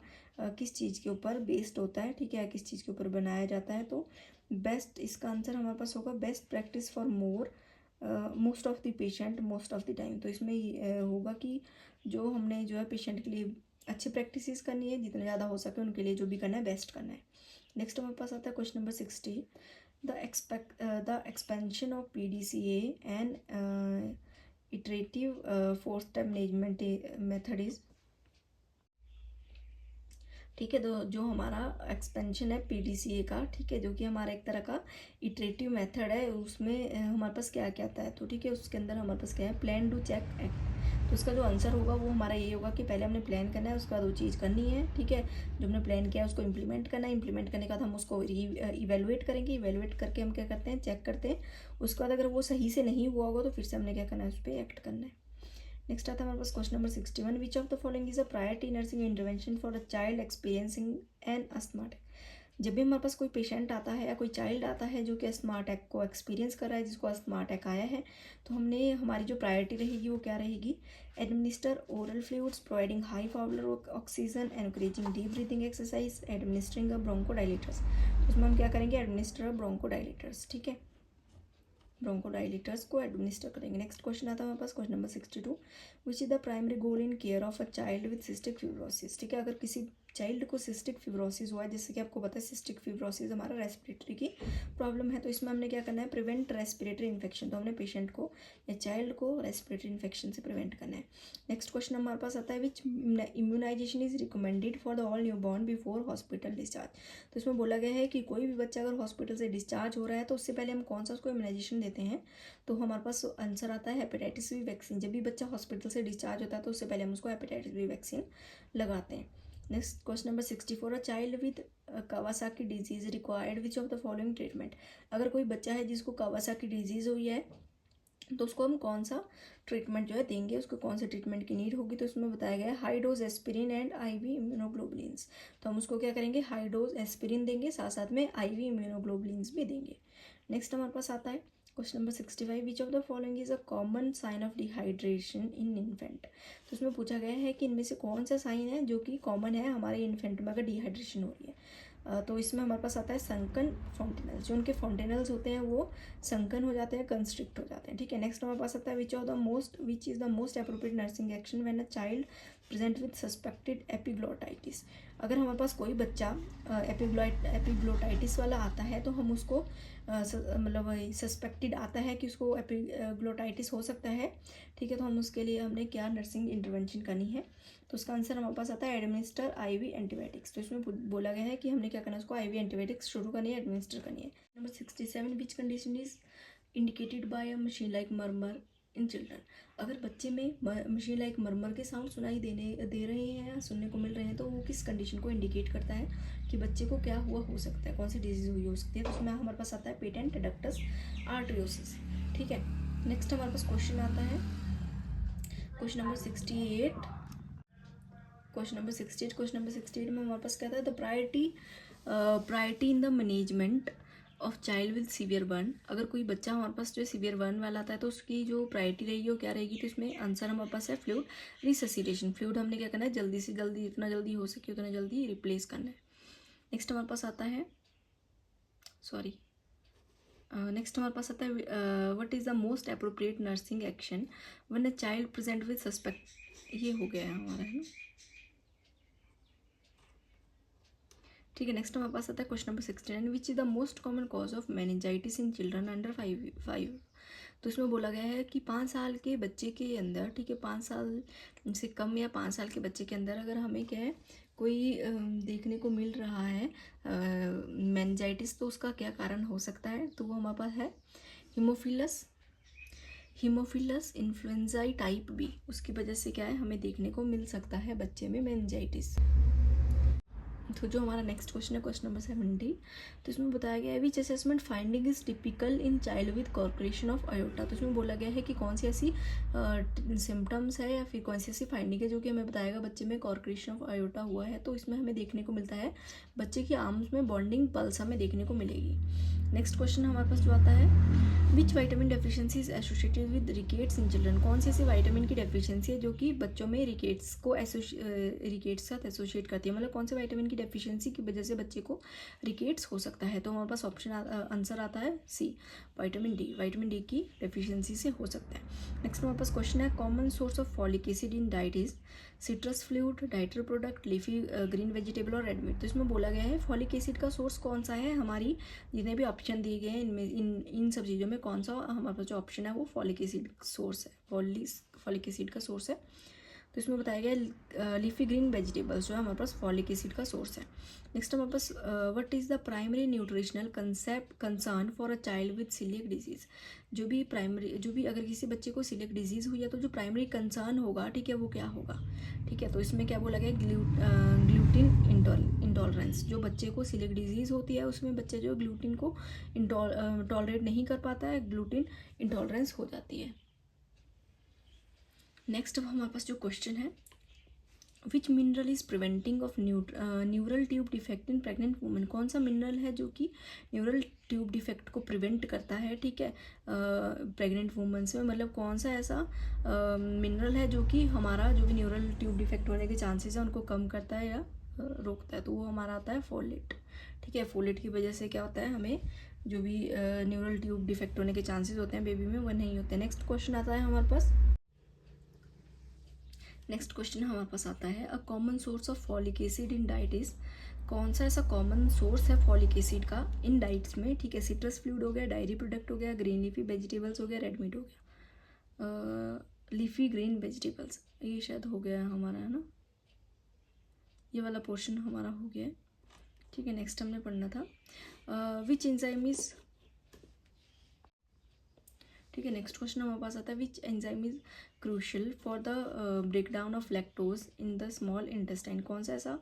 किस चीज़ के ऊपर बेस्ड होता है, ठीक है, किस चीज़ के ऊपर बनाया जाता है। तो बेस्ट, इसका आंसर हमारे पास होगा best practice for most of the patient most of the time. तो इसमें होगा कि जो हमने जो है पेशेंट के लिए अच्छी प्रैक्टिसेस करनी है, जितना ज़्यादा हो सके उनके लिए जो भी करना है बेस्ट करना है। नेक्स्ट हमारे पास आता है question number 60 the expansion of PDCA and iterative four-step management method is, ठीक है। तो जो हमारा एक्सपेंशन है पीडीसीए का, ठीक है, जो कि हमारा एक तरह का इटरेटिव मेथड है, उसमें हमारे पास क्या क्या आता है। तो ठीक है, उसके अंदर हमारे पास क्या है, प्लान डू चेक एक्ट। तो उसका जो आंसर होगा वो हमारा ये होगा कि पहले हमने प्लान करना है, उसके बाद वो चीज़ करनी है, ठीक है, जो हमने प्लान किया है उसको इम्प्लीमेंट करना है। इम्प्लीमेंट करने के बाद हम उसको इवेलुएट करेंगे। इवेलुएट करके हम क्या करते हैं, चेक करते हैं। उसके बाद अगर वो सही से नहीं हुआ होगा तो फिर से हमने क्या करना है, उस पर एक्ट करना है। नेक्स्ट आता है हमारे पास question number 61 which of the following is a priority nursing intervention for a child experiencing an asthma attack. जब भी हमारे पास कोई पेशेंट आता है या कोई चाइल्ड आता है जो कि अस्थमा अटैक को एक्सपीरियंस कर रहा है, जिसको अस्थमा अटैक आया है, तो हमने हमारी जो प्रायोरिटी रहेगी वो क्या रहेगी, administer oral fluids providing high power oxygen, encouraging deep breathing exercise, administering bronchodilators. तो उसमें हम क्या करेंगे, एडमिनिस्टर ब्रोंकोडाइलेटर्स, ठीक है, ब्रोंकोडाइलेटर्स को एडमिनिस्टर करेंगे। नेक्स्ट क्वेश्चन आता है हमारे पास question number 62 which is the primary goal in care of a child with cystic fibrosis. ठीक है, अगर किसी चाइल्ड को सिस्टिक फिब्रोसिस हुआ है, जैसे कि आपको पता है सिस्टिक फिब्रोसिस हमारा रेस्पिरेटरी की प्रॉब्लम है, तो इसमें हमने क्या करना है, प्रिवेंट रेस्पिरेटरी इन्फेक्शन। तो हमने पेशेंट को या चाइल्ड को रेस्पिरेटरी इन्फेक्शन से प्रिवेंट करना है। नेक्स्ट क्वेश्चन हमारे पास आता है which immunization is recommended for the all new born before hospital discharge. तो इसमें बोला गया है कि कोई भी बच्चा अगर हॉस्पिटल से डिस्चार्ज हो रहा है तो उससे पहले हम कौन सा उसको इम्यूनाइजेशन देते हैं। तो हमारे पास आंसर आता है हेपेटाइटिस बी वैक्सीन। जब भी बच्चा हॉस्पिटल से डिस्चार्ज होता है तो उससे पहले हम उसको हेपेटाइटिस बी वैक्सीन लगाते हैं। Next question number 64 a child with Kawasaki disease required which of the following treatment. अगर कोई बच्चा है जिसको कावासाकी डिजीज हुई है तो उसको हम कौन सा ट्रीटमेंट जो है देंगे, उसको कौन से ट्रीटमेंट की नीड होगी। तो उसमें बताया गया है high dose aspirin and IV immunoglobulins. तो हम उसको क्या करेंगे, हाई डोज एस्पिरिन देंगे, साथ साथ में आईवी इम्यूनोग्लोबुलिन्स भी देंगे। नेक्स्ट हमारे पास आता है question number 65 which of the following is a common sign of dehydration in infant. तो उसमें पूछा गया है कि इनमें से कौन सा साइन है जो कि कॉमन है हमारे इन्फेंट में अगर डिहाइड्रेशन हो रही है। तो इसमें हमारे पास आता है संकन फॉन्टेनल्स। जो उनके फॉन्टेनल्स होते हैं वो संकन हो जाते हैं, कंस्ट्रिक्ट हो जाते हैं, ठीक है। नेक्स्ट हमारे पास आता है विच is the most appropriate nursing action when a child present with suspected epiglottitis. अगर हमारे पास कोई बच्चा एपिग्लोटाइटिस वाला आता है तो हम उसको मतलब सस्पेक्टेड आता है कि उसको एपिग्लोटाइटिस हो सकता है, ठीक है, तो हम उसके लिए हमने क्या नर्सिंग इंटरवेंशन करनी है। तो उसका आंसर हमारे पास आता है एडमिनिस्टर आईवी एंटीबायोटिक्स। तो इसमें बोला गया है कि हमने क्या करना है, उसको आईवी एंटीबायोटिक्स शुरू करनी है, एडमिनिस्टर करनी है। Number 67 which condition is indicated by a machine like murmur in children. अगर बच्चे में मशीन लाइक मरमर के साउंड सुनाई दे रहे हैं या सुनने को मिल रहे हैं तो वो किस कंडीशन को इंडिकेट करता है कि बच्चे को क्या हुआ हो सकता है, कौन सी डिजीज हुई हो सकती है। तो उसमें हमारे पास आता है पेटेंट डक्टस आर्टरियोसिस, ठीक है। नेक्स्ट हमारे पास क्वेश्चन आता है क्वेश्चन नंबर 68। क्वेश्चन नंबर 68 में हमारे पास क्या था, the priority in the management of child with severe burn. अगर कोई बच्चा हमारे पास जो सीवियर बर्न वाला आता है तो उसकी जो प्रायोरिटी रहेगी वो क्या रहेगी। तो इसमें आंसर हमारे पास है फ्लूइड रिससिटेशन। फ्लूइड हमने क्या करना है, जल्दी से जल्दी, जितना जल्दी हो सके उतना जल्दी रिप्लेस करना है। नेक्स्ट हमारे पास आता है what is the most appropriate nursing action when a child present with suspect. ये हो गया है हमारा, है ना, ठीक है। नेक्स्ट हमारे पास आता है question number 69 which is the most common cause of meningitis in children under 5। तो इसमें बोला गया है कि 5 साल के बच्चे के अंदर, ठीक है, 5 साल से कम या 5 साल के बच्चे के अंदर अगर हमें क्या है कोई देखने को मिल रहा है मेनिंजाइटिस, तो उसका क्या कारण हो सकता है। तो वो हमारे पास है हीमोफिलस, हीमोफिलस इन्फ्लुएंजाई टाइप बी, उसकी वजह से क्या है हमें देखने को मिल सकता है बच्चे में मेनिंजाइटिस। तो जो हमारा नेक्स्ट क्वेश्चन है क्वेश्चन नंबर 70, तो इसमें बताया गया है विच assessment finding is typical in child with corporation of iota. तो इसमें बोला गया है कि कौन सी ऐसी सिम्टम्स है या फिर कौन सी ऐसी फाइंडिंग है जो कि हमें बताएगा बच्चे में कॉर्पोरेशन ऑफ आयोटा हुआ है। तो इसमें हमें देखने को मिलता है बच्चे की आर्म्स में बॉन्डिंग पल्स हमें देखने को मिलेगी। नेक्स्ट क्वेश्चन हमारे पास जो आता है विच vitamin deficiency is associated with rickets in children. कौन सी ऐसी वाइटामिन की डेफिशिएंसी है जो कि बच्चों में रिकेट्स को रिकेट्स के साथ एसोसिएट करती है, मतलब कौन से वाइटामिन की डेफिशिएंसी की वजह से बच्चे को रिकेट्स हो सकता है। तो हमारे पास ऑप्शन आंसर आता है सी, विटामिन डी की डेफिशिएंसी से हो सकता है। नेक्स्ट हमारे पास क्वेश्चन है common source of folic acid in diet is citrus fluid, dietary product, leafy green vegetable और रेड मीट। तो इसमें बोला गया है फॉलिक एसिड का सोर्स कौन सा है, हमारी जितने भी ऑप्शन दिए गए हैं इनमें इन सब चीज़ों में कौन सा हमारे पास जो ऑप्शन है वो फॉलिक एसिड सोर्स है, फॉलिक एसिड का सोर्स है। तो इसमें बताया गया लीफी ग्रीन वेजिटेबल्स जो है हमारे पास फॉलिक एसिड का सोर्स है। नेक्स्ट हमारे पास what is the primary nutritional concern for a child with coeliac disease. जो भी अगर किसी बच्चे को सीलिएक डिजीज़ हुई है तो जो प्राइमरी कंसर्न होगा, ठीक है, वो क्या होगा, ठीक है। तो इसमें क्या बोला गया ग्लूटिन इंटॉलरेंस। जो बच्चे को सीलिएक डिजीज़ होती है उसमें बच्चे जो ग्लूटिन को टॉलरेट नहीं कर पाता है, ग्लूटिन इंटॉलरेंस हो जाती है। नेक्स्ट अब हमारे पास जो क्वेश्चन है विच mineral is preventing of neural tube defect in pregnant women. कौन सा मिनरल है जो कि न्यूरल ट्यूब डिफेक्ट को प्रिवेंट करता है, ठीक है, प्रेग्नेंट वुमेन्स में, मतलब कौन सा ऐसा मिनरल है जो कि हमारा जो भी न्यूरल ट्यूब डिफेक्ट होने के चांसेस है उनको कम करता है या रोकता है। तो वो हमारा आता है फोलेट, ठीक है। फोलेट की वजह से क्या होता है हमें जो भी न्यूरल ट्यूब डिफेक्ट होने के चांसेस होते हैं बेबी में वो नहीं होते। नेक्स्ट क्वेश्चन आता है हमारे पास, नेक्स्ट क्वेश्चन हमारे पास आता है a common source of folic acid in diet is. कौन सा ऐसा कॉमन सोर्स है फॉलिक एसिड का इन डाइट्स में, ठीक है। सिट्रस फ्लूइड हो गया, डायरी प्रोडक्ट हो गया, ग्रीन लीफी वेजिटेबल्स हो गया, रेड मीट हो गया। लीफी ग्रीन वेजिटेबल्स ये शायद हो गया हमारा, है ना, ये वाला पोर्शन हमारा हो गया है, ठीक है। नेक्स्ट हमने पढ़ना था विच एंजाइम इज, ठीक है। नेक्स्ट क्वेश्चन हमारे पास आता है which enzyme is crucial for the break down of lactose in the small intestine. कौन सा ऐसा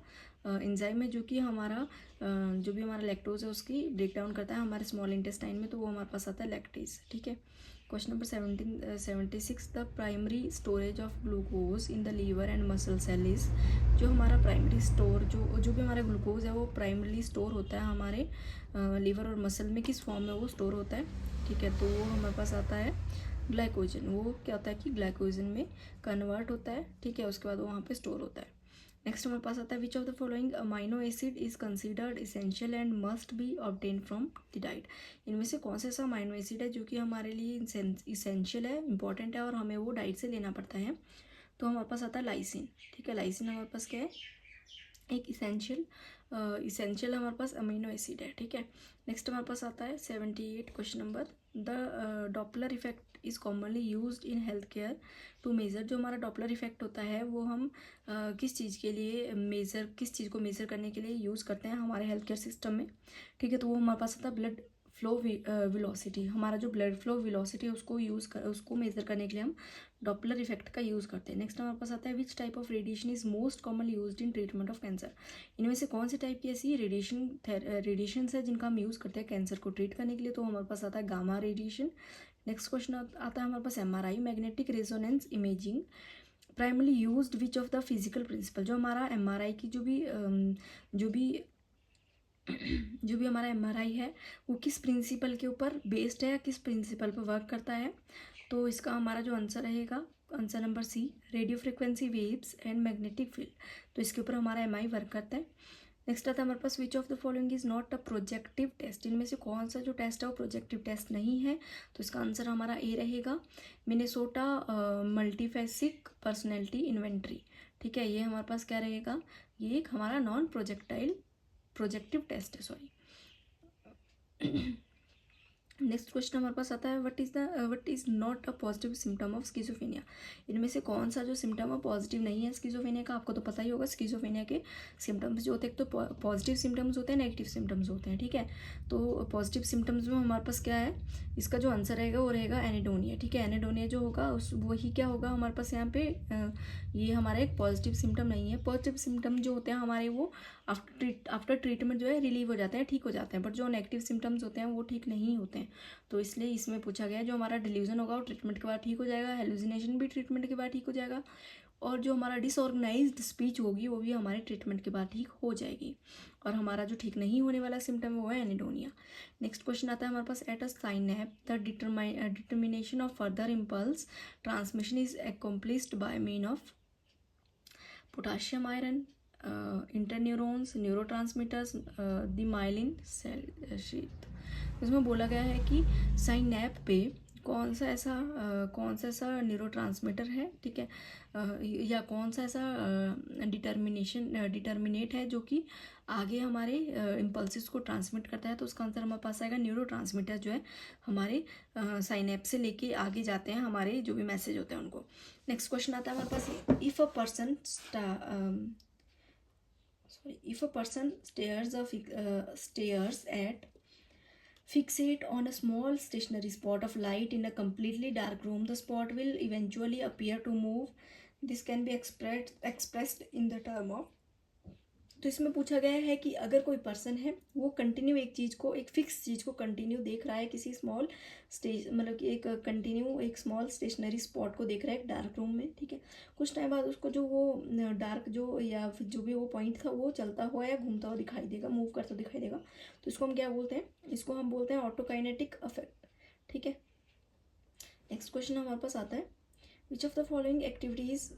एंजाइम है जो कि हमारा जो भी हमारा लैक्टोज है उसकी ब्रेक डाउन करता है हमारे स्मॉल इंटेस्टाइन में, तो वो हमारे पास आता है लैक्टेज, ठीक है। Question number 76 the primary storage of glucose in the liver and muscle cell is. जो हमारा प्राइमरी स्टोर जो भी हमारा ग्लूकोज है वो प्राइमरी स्टोर होता है हमारे लीवर और मसल में, किस फॉर्म में वो स्टोर होता है, ठीक है। तो वो हमारे पास आता है ग्लाइकोजन। वो क्या होता है कि ग्लाइकोजन में कन्वर्ट होता है, ठीक है, उसके बाद वो वहाँ पे स्टोर होता है। नेक्स्ट हमारे पास आता है which of the following amino acid is considered essential and must be obtain from the diet. इनमें से कौन सा ऐसा अमाइनो एसिड है जो कि हमारे लिए इसेंशियल है, इंपॉर्टेंट है और हमें वो डाइट से लेना पड़ता है। तो हमारे पास आता है लाइसिन, ठीक है। लाइसिन हमारे पास क्या है, एक इसेंशियल हमारे पास अमीनो एसिड है, ठीक है। नेक्स्ट हमारे पास आता है 78 question number the Doppler effect is commonly used in health care to measure. जो हमारा डॉपलर इफेक्ट होता है वो हम किस चीज़ को मेज़र करने के लिए यूज़ करते हैं हमारे हेल्थ केयर सिस्टम में, ठीक है। तो वो हमारे पास आता है ब्लड फ्लो वेलोसिटी। हमारा जो ब्लड फ्लो वेलोसिटी है उसको मेज़र करने के लिए हम डॉपलर इफेक्ट का यूज़ करते हैं। नेक्स्ट हमारे पास आता है which type of radiation is most commonly used in treatment of cancer. इनमें से कौन से टाइप की ऐसी रेडिएशंस है जिनका हम यूज़ करते हैं कैंसर को ट्रीट करने के लिए। तो हमारे पास आता है गामा रेडिएशन। नेक्स्ट क्वेश्चन आता है हमारे पास MRI, magnetic resonance imaging, primarily used which of the physical principle. जो हमारा एमआरआई की जो भी हमारा एमआरआई है वो किस प्रिंसिपल के ऊपर बेस्ड है, किस प्रिंसिपल पर वर्क करता है। तो इसका हमारा जो आंसर रहेगा answer number C, radio frequency waves and magnetic field. तो इसके ऊपर हमारा एमआई वर्क करता है। नेक्स्ट आता है हमारे पास which of the following is not a projective test. इनमें से कौन सा जो टेस्ट है वो प्रोजेक्टिव टेस्ट नहीं है। तो इसका आंसर हमारा ए रहेगा, मिनेसोटा मल्टीफेसिक पर्सनैलिटी इन्वेंट्री, ठीक है। ये हमारे पास क्या रहेगा, ये एक हमारा नॉन प्रोजेक्टिव टेस्ट है, सॉरी। नेक्स्ट क्वेश्चन हमारे पास आता है what is not a positive symptom of schizophrenia. इनमें से कौन सा जो सिम्टम है पॉजिटिव नहीं है स्किज़ोफ्रेनिया का, आपको तो पता ही होगा। स्किज़ोफ्रेनिया के सिम्टम्स जो होते हैं, एक तो पॉजिटिव सिम्टम्स होते हैं, नेगेटिव सिम्टम्स होते हैं, ठीक है। तो पॉजिटिव सिम्टम्स में हमारे पास क्या है, इसका जो आंसर रहेगा वो रहेगा एनेडोनिया, ठीक है। एनेडोनिया जो होगा उस वही क्या होगा हमारे पास यहाँ पे, ये हमारा एक पॉजिटिव सिम्टम नहीं है। पॉजिटिव सिम्टम जो होते हैं हमारे वो आफ्टर ट्रीटमेंट जो है रिलीव हो जाते हैं, ठीक हो जाते हैं, बट जो नेगेटिव सिम्टम्स होते हैं वो ठीक नहीं होते हैं। तो इसलिए इसमें पूछा गया है जो हमारा डिल्यूजन होगा वो ट्रीटमेंट के बाद ठीक हो जाएगा, हेलुसिनेशन भी ट्रीटमेंट के बाद ठीक हो जाएगा, और जो हमारा डिसऑर्गेनाइज्ड स्पीच होगी वो भी हमारे ट्रीटमेंट के बाद ठीक हो जाएगी। और हमारा जो ठीक नहीं होने वाला सिम्टम है वो है एनिडोनिया। नेक्स्ट क्वेश्चन आता है हमारे पास, at a synapse the determination of further impulse transmission is accomplished by mean of potassium iron, interneurons, neurotransmitters, the myelin cell sheath. इसमें बोला गया है कि साइनैप पे कौन सा ऐसा न्यूरोट्रांसमीटर है, ठीक है, या कौन सा ऐसा डिटर्मिनेट है जो कि आगे हमारे इम्पल्सिस को ट्रांसमिट करता है। तो उसका आंसर हमारे पास आएगा न्यूरोट्रांसमीटर जो है हमारे साइनैप से लेके आगे जाते हैं हमारे जो भी मैसेज होते हैं उनको। नेक्स्ट क्वेश्चन आता है हमारे पास, if a person stares at fixate on a small stationary spot of light in a completely dark room, the spot will eventually appear to move. This can be expressed in the term of। तो इसमें पूछा गया है कि अगर कोई person है वो कंटिन्यू एक चीज़ को, एक फिक्स चीज़ को कंटिन्यू देख रहा है किसी स्मॉल स्टेज, मतलब कि एक कंटिन्यू एक स्मॉल स्टेशनरी स्पॉट को देख रहा है एक डार्क रूम में, ठीक है। कुछ टाइम बाद उसको जो वो डार्क जो या फिर जो भी वो पॉइंट था वो चलता हुआ या घूमता हुआ दिखाई देगा, मूव करता दिखाई देगा। तो इसको हम क्या बोलते हैं, इसको हम बोलते हैं ऑटोकाइनेटिक इफेक्ट, ठीक है। नेक्स्ट क्वेश्चन हमारे पास आता है, which of the following activities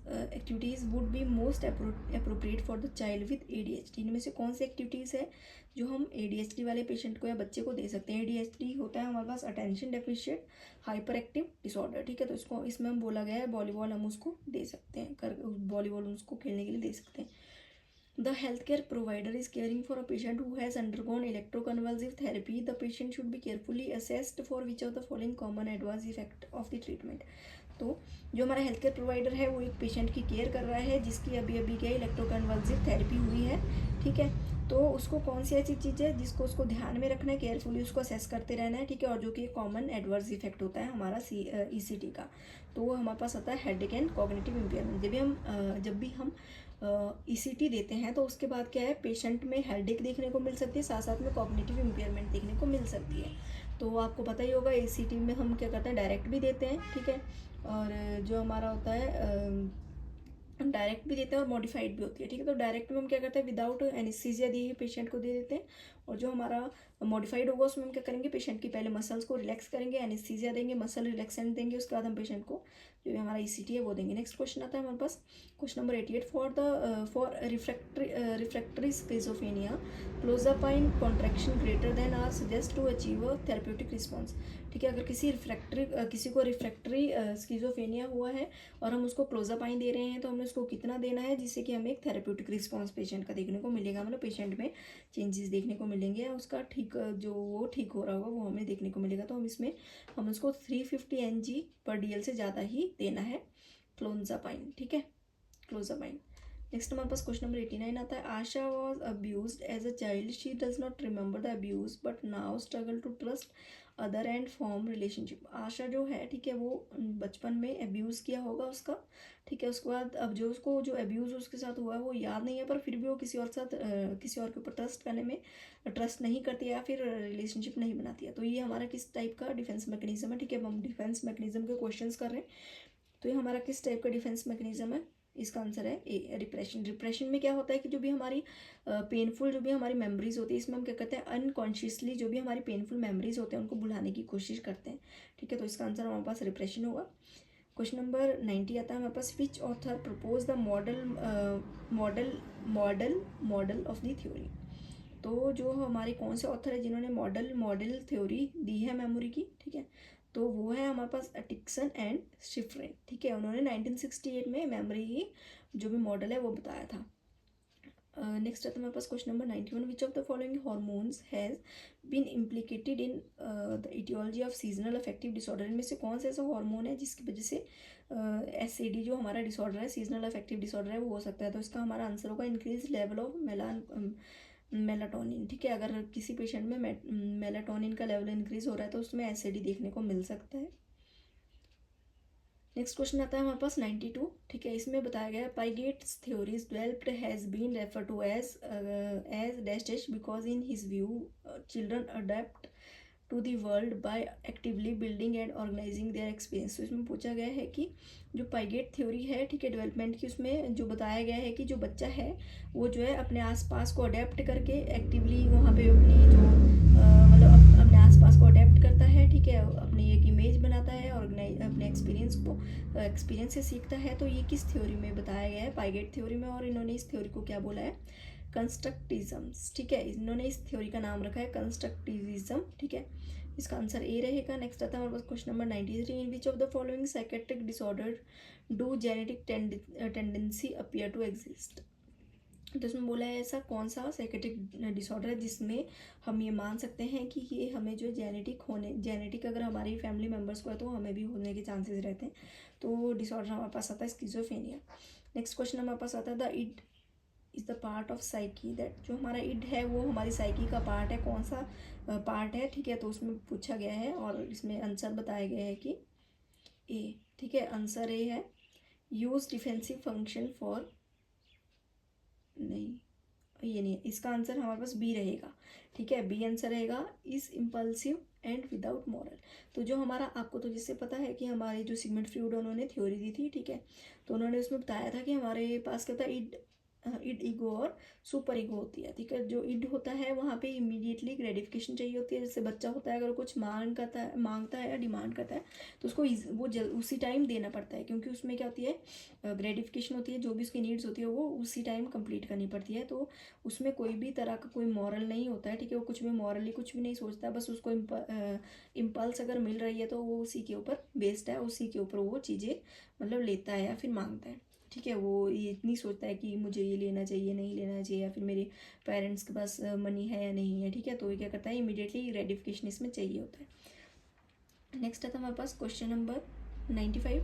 would be most appropriate for the child with ADHD। इनमें से कौन सी एक्टिविटीज़ है जो हम ADHD वाले पेशेंट को या बच्चे को दे सकते हैं। ADHD होता है हमारे पास attention deficit hyper active disorder, ठीक है। तो इसको इसमें हम बोला गया है वॉलीबॉल हम उसको दे सकते हैं, वॉलीबॉल उसको खेलने के लिए दे सकते हैं। The healthcare provider is caring for a patient who has undergone electroconvulsive therapy. The patient should be carefully assessed for which of the following common adverse effect of the treatment। तो जो हमारा health care provider है वो एक patient की care कर रहा है जिसकी अभी अभी क्या इलेक्ट्रोकन्वल्सिव थेरेपी हुई है, ठीक है। तो उसको कौन सी ऐसी चीज़ है जिसको उसको ध्यान में रखना है, केयरफुली उसको असेस करते रहना है, ठीक है। और जो कि कॉमन एडवर्स इफेक्ट होता है हमारा ECT का, तो वो हमारे पास आता है हेडेक एंड कॉग्निटिव इम्पेयरमेंट। जब भी हम ECT देते हैं तो उसके बाद क्या है, पेशेंट में हेडेक देखने को मिल सकती है, साथ साथ में कॉग्निटिव इम्पेयरमेंट देखने को मिल सकती है। तो आपको पता ही होगा ECT में हम क्या करते हैं, डायरेक्ट भी देते हैं, ठीक है, और जो हमारा होता है डायरेक्ट भी देते हैं और मॉडिफाइड भी होती है, ठीक है। तो डायरेक्ट में हम क्या करते हैं, विदाउट एनेस्थीसिया दी हुई पेशेंट को दे देते हैं, और जो हमारा मॉडिफाइड होगा उसमें हम क्या करेंगे, पेशेंट की पहले मसल्स को रिलैक्स करेंगे, एनेस्थीसिया देंगे, मसल रिलैक्सेंट देंगे, उसके बाद हम पेशेंट को जो भी हमारा ECT है वो देंगे। नेक्स्ट क्वेश्चन आता है हमारे पास, question number 88, for refractory schizophrenia clozapine contraction greater than are suggest to achieve a therapeutic response, ठीक है। अगर किसी को रिफ्रैक्टरी स्किज़ोफ्रेनिया हुआ है और हम उसको क्लोज़ापाइन दे रहे हैं तो हमें उसको कितना देना है जिससे कि हमें एक थेरेप्यूटिक रिस्पॉन्स पेशेंट का देखने को मिलेगा, मतलब पेशेंट में चेंजेस देखने को मिलेंगे, उसका ठीक जो वो ठीक हो रहा होगा वो हमें देखने को मिलेगा। तो हम उसको 350 mg/dl से ज़्यादा ही देना है क्लोज़ापाइन, ठीक है, क्लोज़ापाइन। नेक्स्ट हमारे पास क्वेश्चन नंबर 89 आता है, Asha was abused as a child, she does not remember the abuse but now struggle to trust other and form relationship. Asha जो है, ठीक है, वो बचपन में अब्यूज़ किया होगा उसका, ठीक है। उसके बाद अब जो उसको जो अब्यूज़ उसके साथ हुआ है वो याद नहीं है, पर फिर भी वो किसी और के ऊपर ट्रस्ट करने में ट्रस्ट नहीं करती है या फिर रिलेशनशिप नहीं बनाती है। तो ये हमारा किस टाइप का डिफेंस मैकेनिज्म है, ठीक है। हम डिफेंस मैकेनिज्म के क्वेश्चन कर रहे हैं, तो ये हमारा किस टाइप का डिफेंस मैकेनिज्म है, इसका आंसर है ए, रिप्रेशन। रिप्रेशन में क्या होता है कि जो भी हमारी पेनफुल जो भी हमारी मेमोरीज होती है, इसमें हम क्या करते हैं, अनकॉन्शियसली जो भी हमारी पेनफुल मेमोरीज होते हैं उनको भुलाने की कोशिश करते हैं, ठीक है। तो इसका आंसर हमारे पास रिप्रेशन होगा। क्वेश्चन नंबर 90 आता है हमारे पास, which author propose the model of the theory. तो जो हमारे कौन से ऑथर है जिन्होंने मॉडल थ्योरी दी है मेमोरी की, ठीक है, तो वो है हमारे पास अटिक्सन एंड शिफ्रिन, ठीक है। उन्होंने 1968 में मेमोरी की जो भी मॉडल है वो बताया था। नेक्स्ट आता है हमारे पास question number 91, which of the following hormones has been implicated in the aetiology of seasonal affective disorder. इनमें से कौन सा ऐसा हार्मोन है जिसकी वजह से SAD जो हमारा डिसऑर्डर है, सीजनल अफेक्टिव डिसऑर्डर है, वो हो सकता है। तो इसका हमारा आंसर होगा इंक्रीज लेवल ऑफ मेलाटोनिन। ठीक है, अगर किसी पेशेंट में मेलाटोनिन का लेवल इंक्रीज हो रहा है तो उसमें SAD देखने को मिल सकता है। नेक्स्ट क्वेश्चन आता है हमारे पास 92। ठीक है, इसमें बताया गया है Piaget's theories developed has been refer to as dash dash because in his view children adapt to the world by actively building and organising their experience. तो इसमें पूछा गया है कि जो पाइगेट थ्योरी है, ठीक है, डेवलपमेंट की, उसमें जो बताया गया है कि जो बच्चा है वो जो है अपने आसपास को अडेप्ट करके एक्टिवली वहाँ पे अपनी जो मतलब अपने आसपास को अडेप्ट करता है, ठीक है, अपनी एक इमेज बनाता है और अपने एक्सपीरियंस से सीखता है। तो ये किस थ्योरी में बताया गया है? पाइगेट थ्योरी में। और इन्होंने इस थ्योरी को क्या बोला है? कंस्ट्रक्टिज्म। ठीक है, इन्होंने इस थ्योरी का नाम रखा है कंस्ट्रक्टिविज्म। ठीक है, इसका आंसर ए रहेगा। नेक्स्ट आता है हमारे पास question number 93, in which of the following psychiatric disorder do genetic tendency appear to exist. तो इसमें बोला है ऐसा कौन सा साइकेट्रिक डिसऑर्डर है जिसमें हम ये मान सकते हैं कि ये हमें जो जेनेटिक अगर हमारी फैमिली मेम्बर्स को है तो हमें भी होने के चांसेस रहते हैं। तो डिसऑर्डर हमारे पास आता है स्किज़ोफ्रेनिया। नेक्स्ट क्वेश्चन हमारे पास आता है the id is the part of psyche that. जो हमारा इड है वो हमारी साइकी का पार्ट है। कौन सा पार्ट है? ठीक है, तो उसमें पूछा गया है और इसमें आंसर बताया गया है कि ए। ठीक है, आंसर ए है, यूज डिफेंसिव फंक्शन फॉर, नहीं ये नहीं है, इसका आंसर हमारे पास बी रहेगा। ठीक है, बी आंसर रहेगा, is impulsive and without moral. तो जो हमारा, आपको तो जिससे पता है कि हमारे जो सिगमंड फ्रॉइड उन्होंने थ्योरी दी थी, ठीक है, तो उन्होंने उसमें बताया था कि हमारे पास क्या होता है, इड ईगो और सुपर ईगो होती है। ठीक है, जो इड होता है वहाँ पे इमीडिएटली ग्रेटिफिकेशन चाहिए होती है। जैसे बच्चा होता है, अगर कुछ मांगता है या डिमांड करता है तो उसको वो उसी टाइम देना पड़ता है, क्योंकि उसमें क्या होती है, ग्रेटिफिकेशन होती है, जो भी उसकी नीड्स होती है वो उसी टाइम कंप्लीट करनी पड़ती है। तो उसमें कोई भी तरह का कोई मॉरल नहीं होता है। ठीक है, वो कुछ भी मॉरली कुछ भी नहीं सोचता, बस उसको इम्पल्स अगर मिल रही है तो वो उसी के ऊपर बेस्ड है, उसी के ऊपर वो चीज़ें मतलब लेता है या फिर मांगता है। ठीक है, वो ये नहीं सोचता है कि मुझे ये लेना चाहिए, नहीं लेना चाहिए, या फिर मेरे पेरेंट्स के पास मनी है या नहीं है। ठीक है, तो ये क्या करता है, इमीडिएटली ग्रेटिफिकेशन इसमें चाहिए होता है। नेक्स्ट आता है हमारे पास question number 95,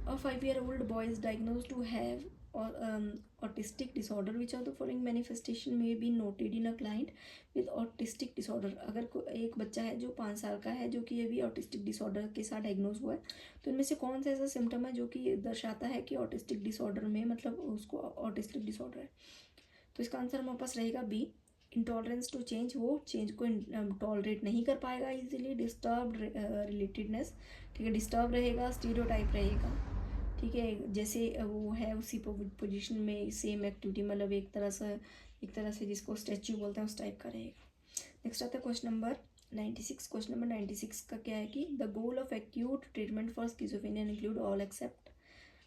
a 5-year-old boy is diagnosed to have autistic disorder. Which of the following manifestation may be noted in a client with autistic disorder? अगर एक बच्चा है जो 5 साल का है, जो कि ये भी ऑटिस्टिक डिसऑर्डर के साथ डायग्नोज हुआ है, तो इनमें से कौन सा ऐसा सिम्टम है जो कि दर्शाता है कि ऑटिस्टिक डिसऑर्डर में, मतलब उसको ऑटिस्टिक डिसऑर्डर है? तो इसका आंसर हमारे पास रहेगा बी, इंटॉलरेंस टू चेंज। वो चेंज को टॉलरेट नहीं कर पाएगा इजीली। डिस्टर्ब रिलेटेडनेस, ठीक है, डिस्टर्ब रहेगा। स्टीरियोटाइप रहेगा, ठीक है, जैसे वो है उसी पोजीशन में सेम एक्टिविटी, मतलब एक तरह से जिसको स्टैच्यू बोलते हैं उस टाइप का रहेगा। नेक्स्ट आता है क्वेश्चन नंबर 96। क्वेश्चन नंबर 96 का क्या है कि the goal of acute treatment for schizophrenia include all except.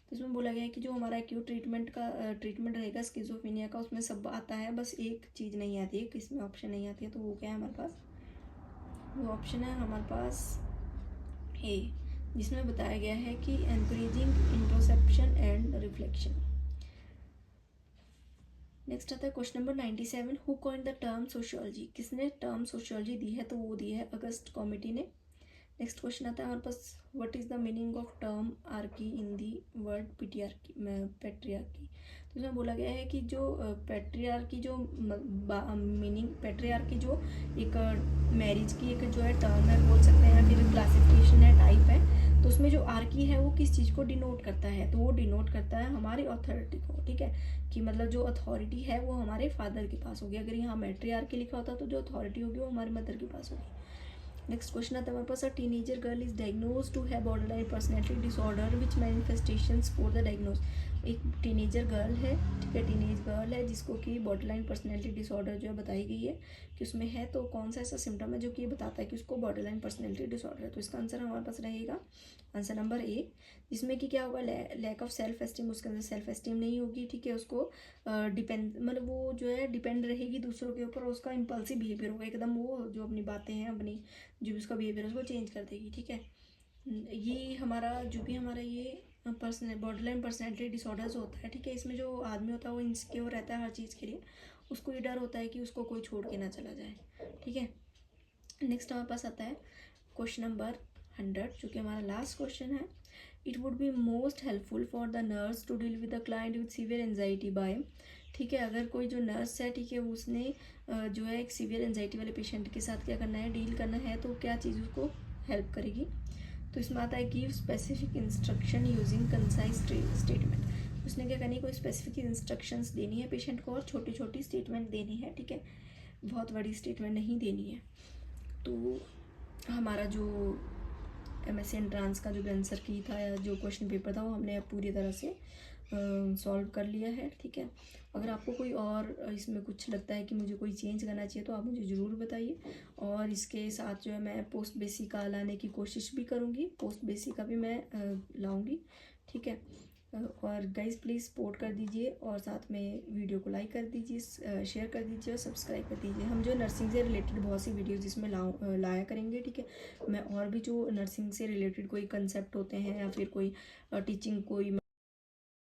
तो इसमें बोला गया है कि जो हमारा एक्यूट ट्रीटमेंट रहेगा स्किज़ोफ्रेनिया का, उसमें सब आता है, बस एक चीज़ नहीं आती है, किसमें ऑप्शन नहीं आती है। तो वो क्या है हमारे पास? वो ऑप्शन है हमारे पास ए, जिसमें बताया गया है कि encouraging introspection and reflection. Next आता है question number 97, who coined the term sociology. किसने टर्म सोशियोलॉजी दी है? तो वो दी है अगस्त कॉमिटी ने। नेक्स्ट क्वेश्चन आता है हमारे पास, what is the meaning of term archy in the word patriarchy. तो इसमें बोला गया है कि जो पेट्रियार्की जो मीनिंग, पेट्रियार्की जो एक मैरिज की एक जो है टर्म है बोल सकते हैं, या फिर क्लासिफिकेशन है, टाइप है। तो उसमें जो आर्की है वो किस चीज़ को डिनोट करता है? तो वो डिनोट करता है हमारी अथॉरिटी को। ठीक है, कि मतलब जो अथॉरिटी है वो हमारे फादर के पास होगी। अगर यहाँ मैट्रियार्की लिखा होता तो जो अथॉरिटी होगी वो हमारी मदर के पास होगी। नेक्स्ट क्वेश्चन आता है हमारे पास, a teenager girl is diagnose to have borderline personality disorder which manifestations for the diagnose. एक टीनेजर गर्ल है, ठीक है, टीनेज गर्ल है जिसको कि बॉर्डरलाइन पर्सनैलिटी डिसऑर्डर जो है बताई गई है कि उसमें है। तो कौन सा ऐसा सिम्टम है जो कि ये बताता है कि उसको बॉर्डरलाइन पर्सनैलिटी डिसऑर्डर है? तो इसका आंसर हमारे पास रहेगा आंसर नंबर ए, जिसमें कि क्या होगा, लैक ऑफ सेल्फ एस्टीम, उसके अंदर सेल्फ एस्टीम नहीं होगी। ठीक है, उसको डिपेंड, मतलब वो जो है डिपेंड रहेगी दूसरों के ऊपर, उसका इम्पल्सिव बिहेवियर होगा एकदम, वो जो अपनी बातें हैं, अपनी जो भी उसका बिहेवियर है उसको चेंज कर देगी। ठीक है, ये हमारा जो भी हमारा ये बॉर्डरलाइन पर्सनैलिटी डिसऑर्डर जो होता है, ठीक है, इसमें जो आदमी होता है वो इनसिक्योर रहता है हर चीज़ के लिए, उसको ये डर होता है कि उसको कोई छोड़ के ना चला जाए, ठीक है। नेक्स्ट हमारे पास आता है क्वेश्चन नंबर 100, जो कि हमारा लास्ट क्वेश्चन है। It would be most helpful for the nurse to deal with the client with severe anxiety by, ठीक है, अगर कोई जो नर्स है, ठीक है, उसने जो है एक सीवियर एंजाइटी वाले पेशेंट के साथ क्या करना है, डील करना है, तो क्या चीज़ उसको हेल्प करेगी। तो इसमें आता है give specific instruction using concise statement. उसने क्या करनी है, कोई स्पेसिफिक इंस्ट्रक्शंस देनी है पेशेंट को और छोटी छोटी स्टेटमेंट देनी है, ठीक है, बहुत बड़ी स्टेटमेंट नहीं देनी है। तो हमारा जो एमएससी एंट्रांस का जो आंसर की था या जो क्वेश्चन पेपर था वो हमने अब पूरी तरह से सॉल्व कर लिया है, ठीक है। अगर आपको कोई और इसमें कुछ लगता है कि मुझे कोई चेंज करना चाहिए तो आप मुझे ज़रूर बताइए। और इसके साथ जो है मैं पोस्ट बेसिक का लाने की कोशिश भी करूँगी, पोस्ट बेसिक का भी मैं लाऊंगी, ठीक है। और गाइज़ प्लीज़ सपोर्ट कर दीजिए और साथ में वीडियो को लाइक कर दीजिए, शेयर कर दीजिए और सब्सक्राइब कर दीजिए। हम जो नर्सिंग से रिलेटेड बहुत सी वीडियोज़ इसमें लाया करेंगे, ठीक है। मैं और भी जो नर्सिंग से रिलेटेड कोई कंसेप्ट होते हैं या फिर कोई टीचिंग कोई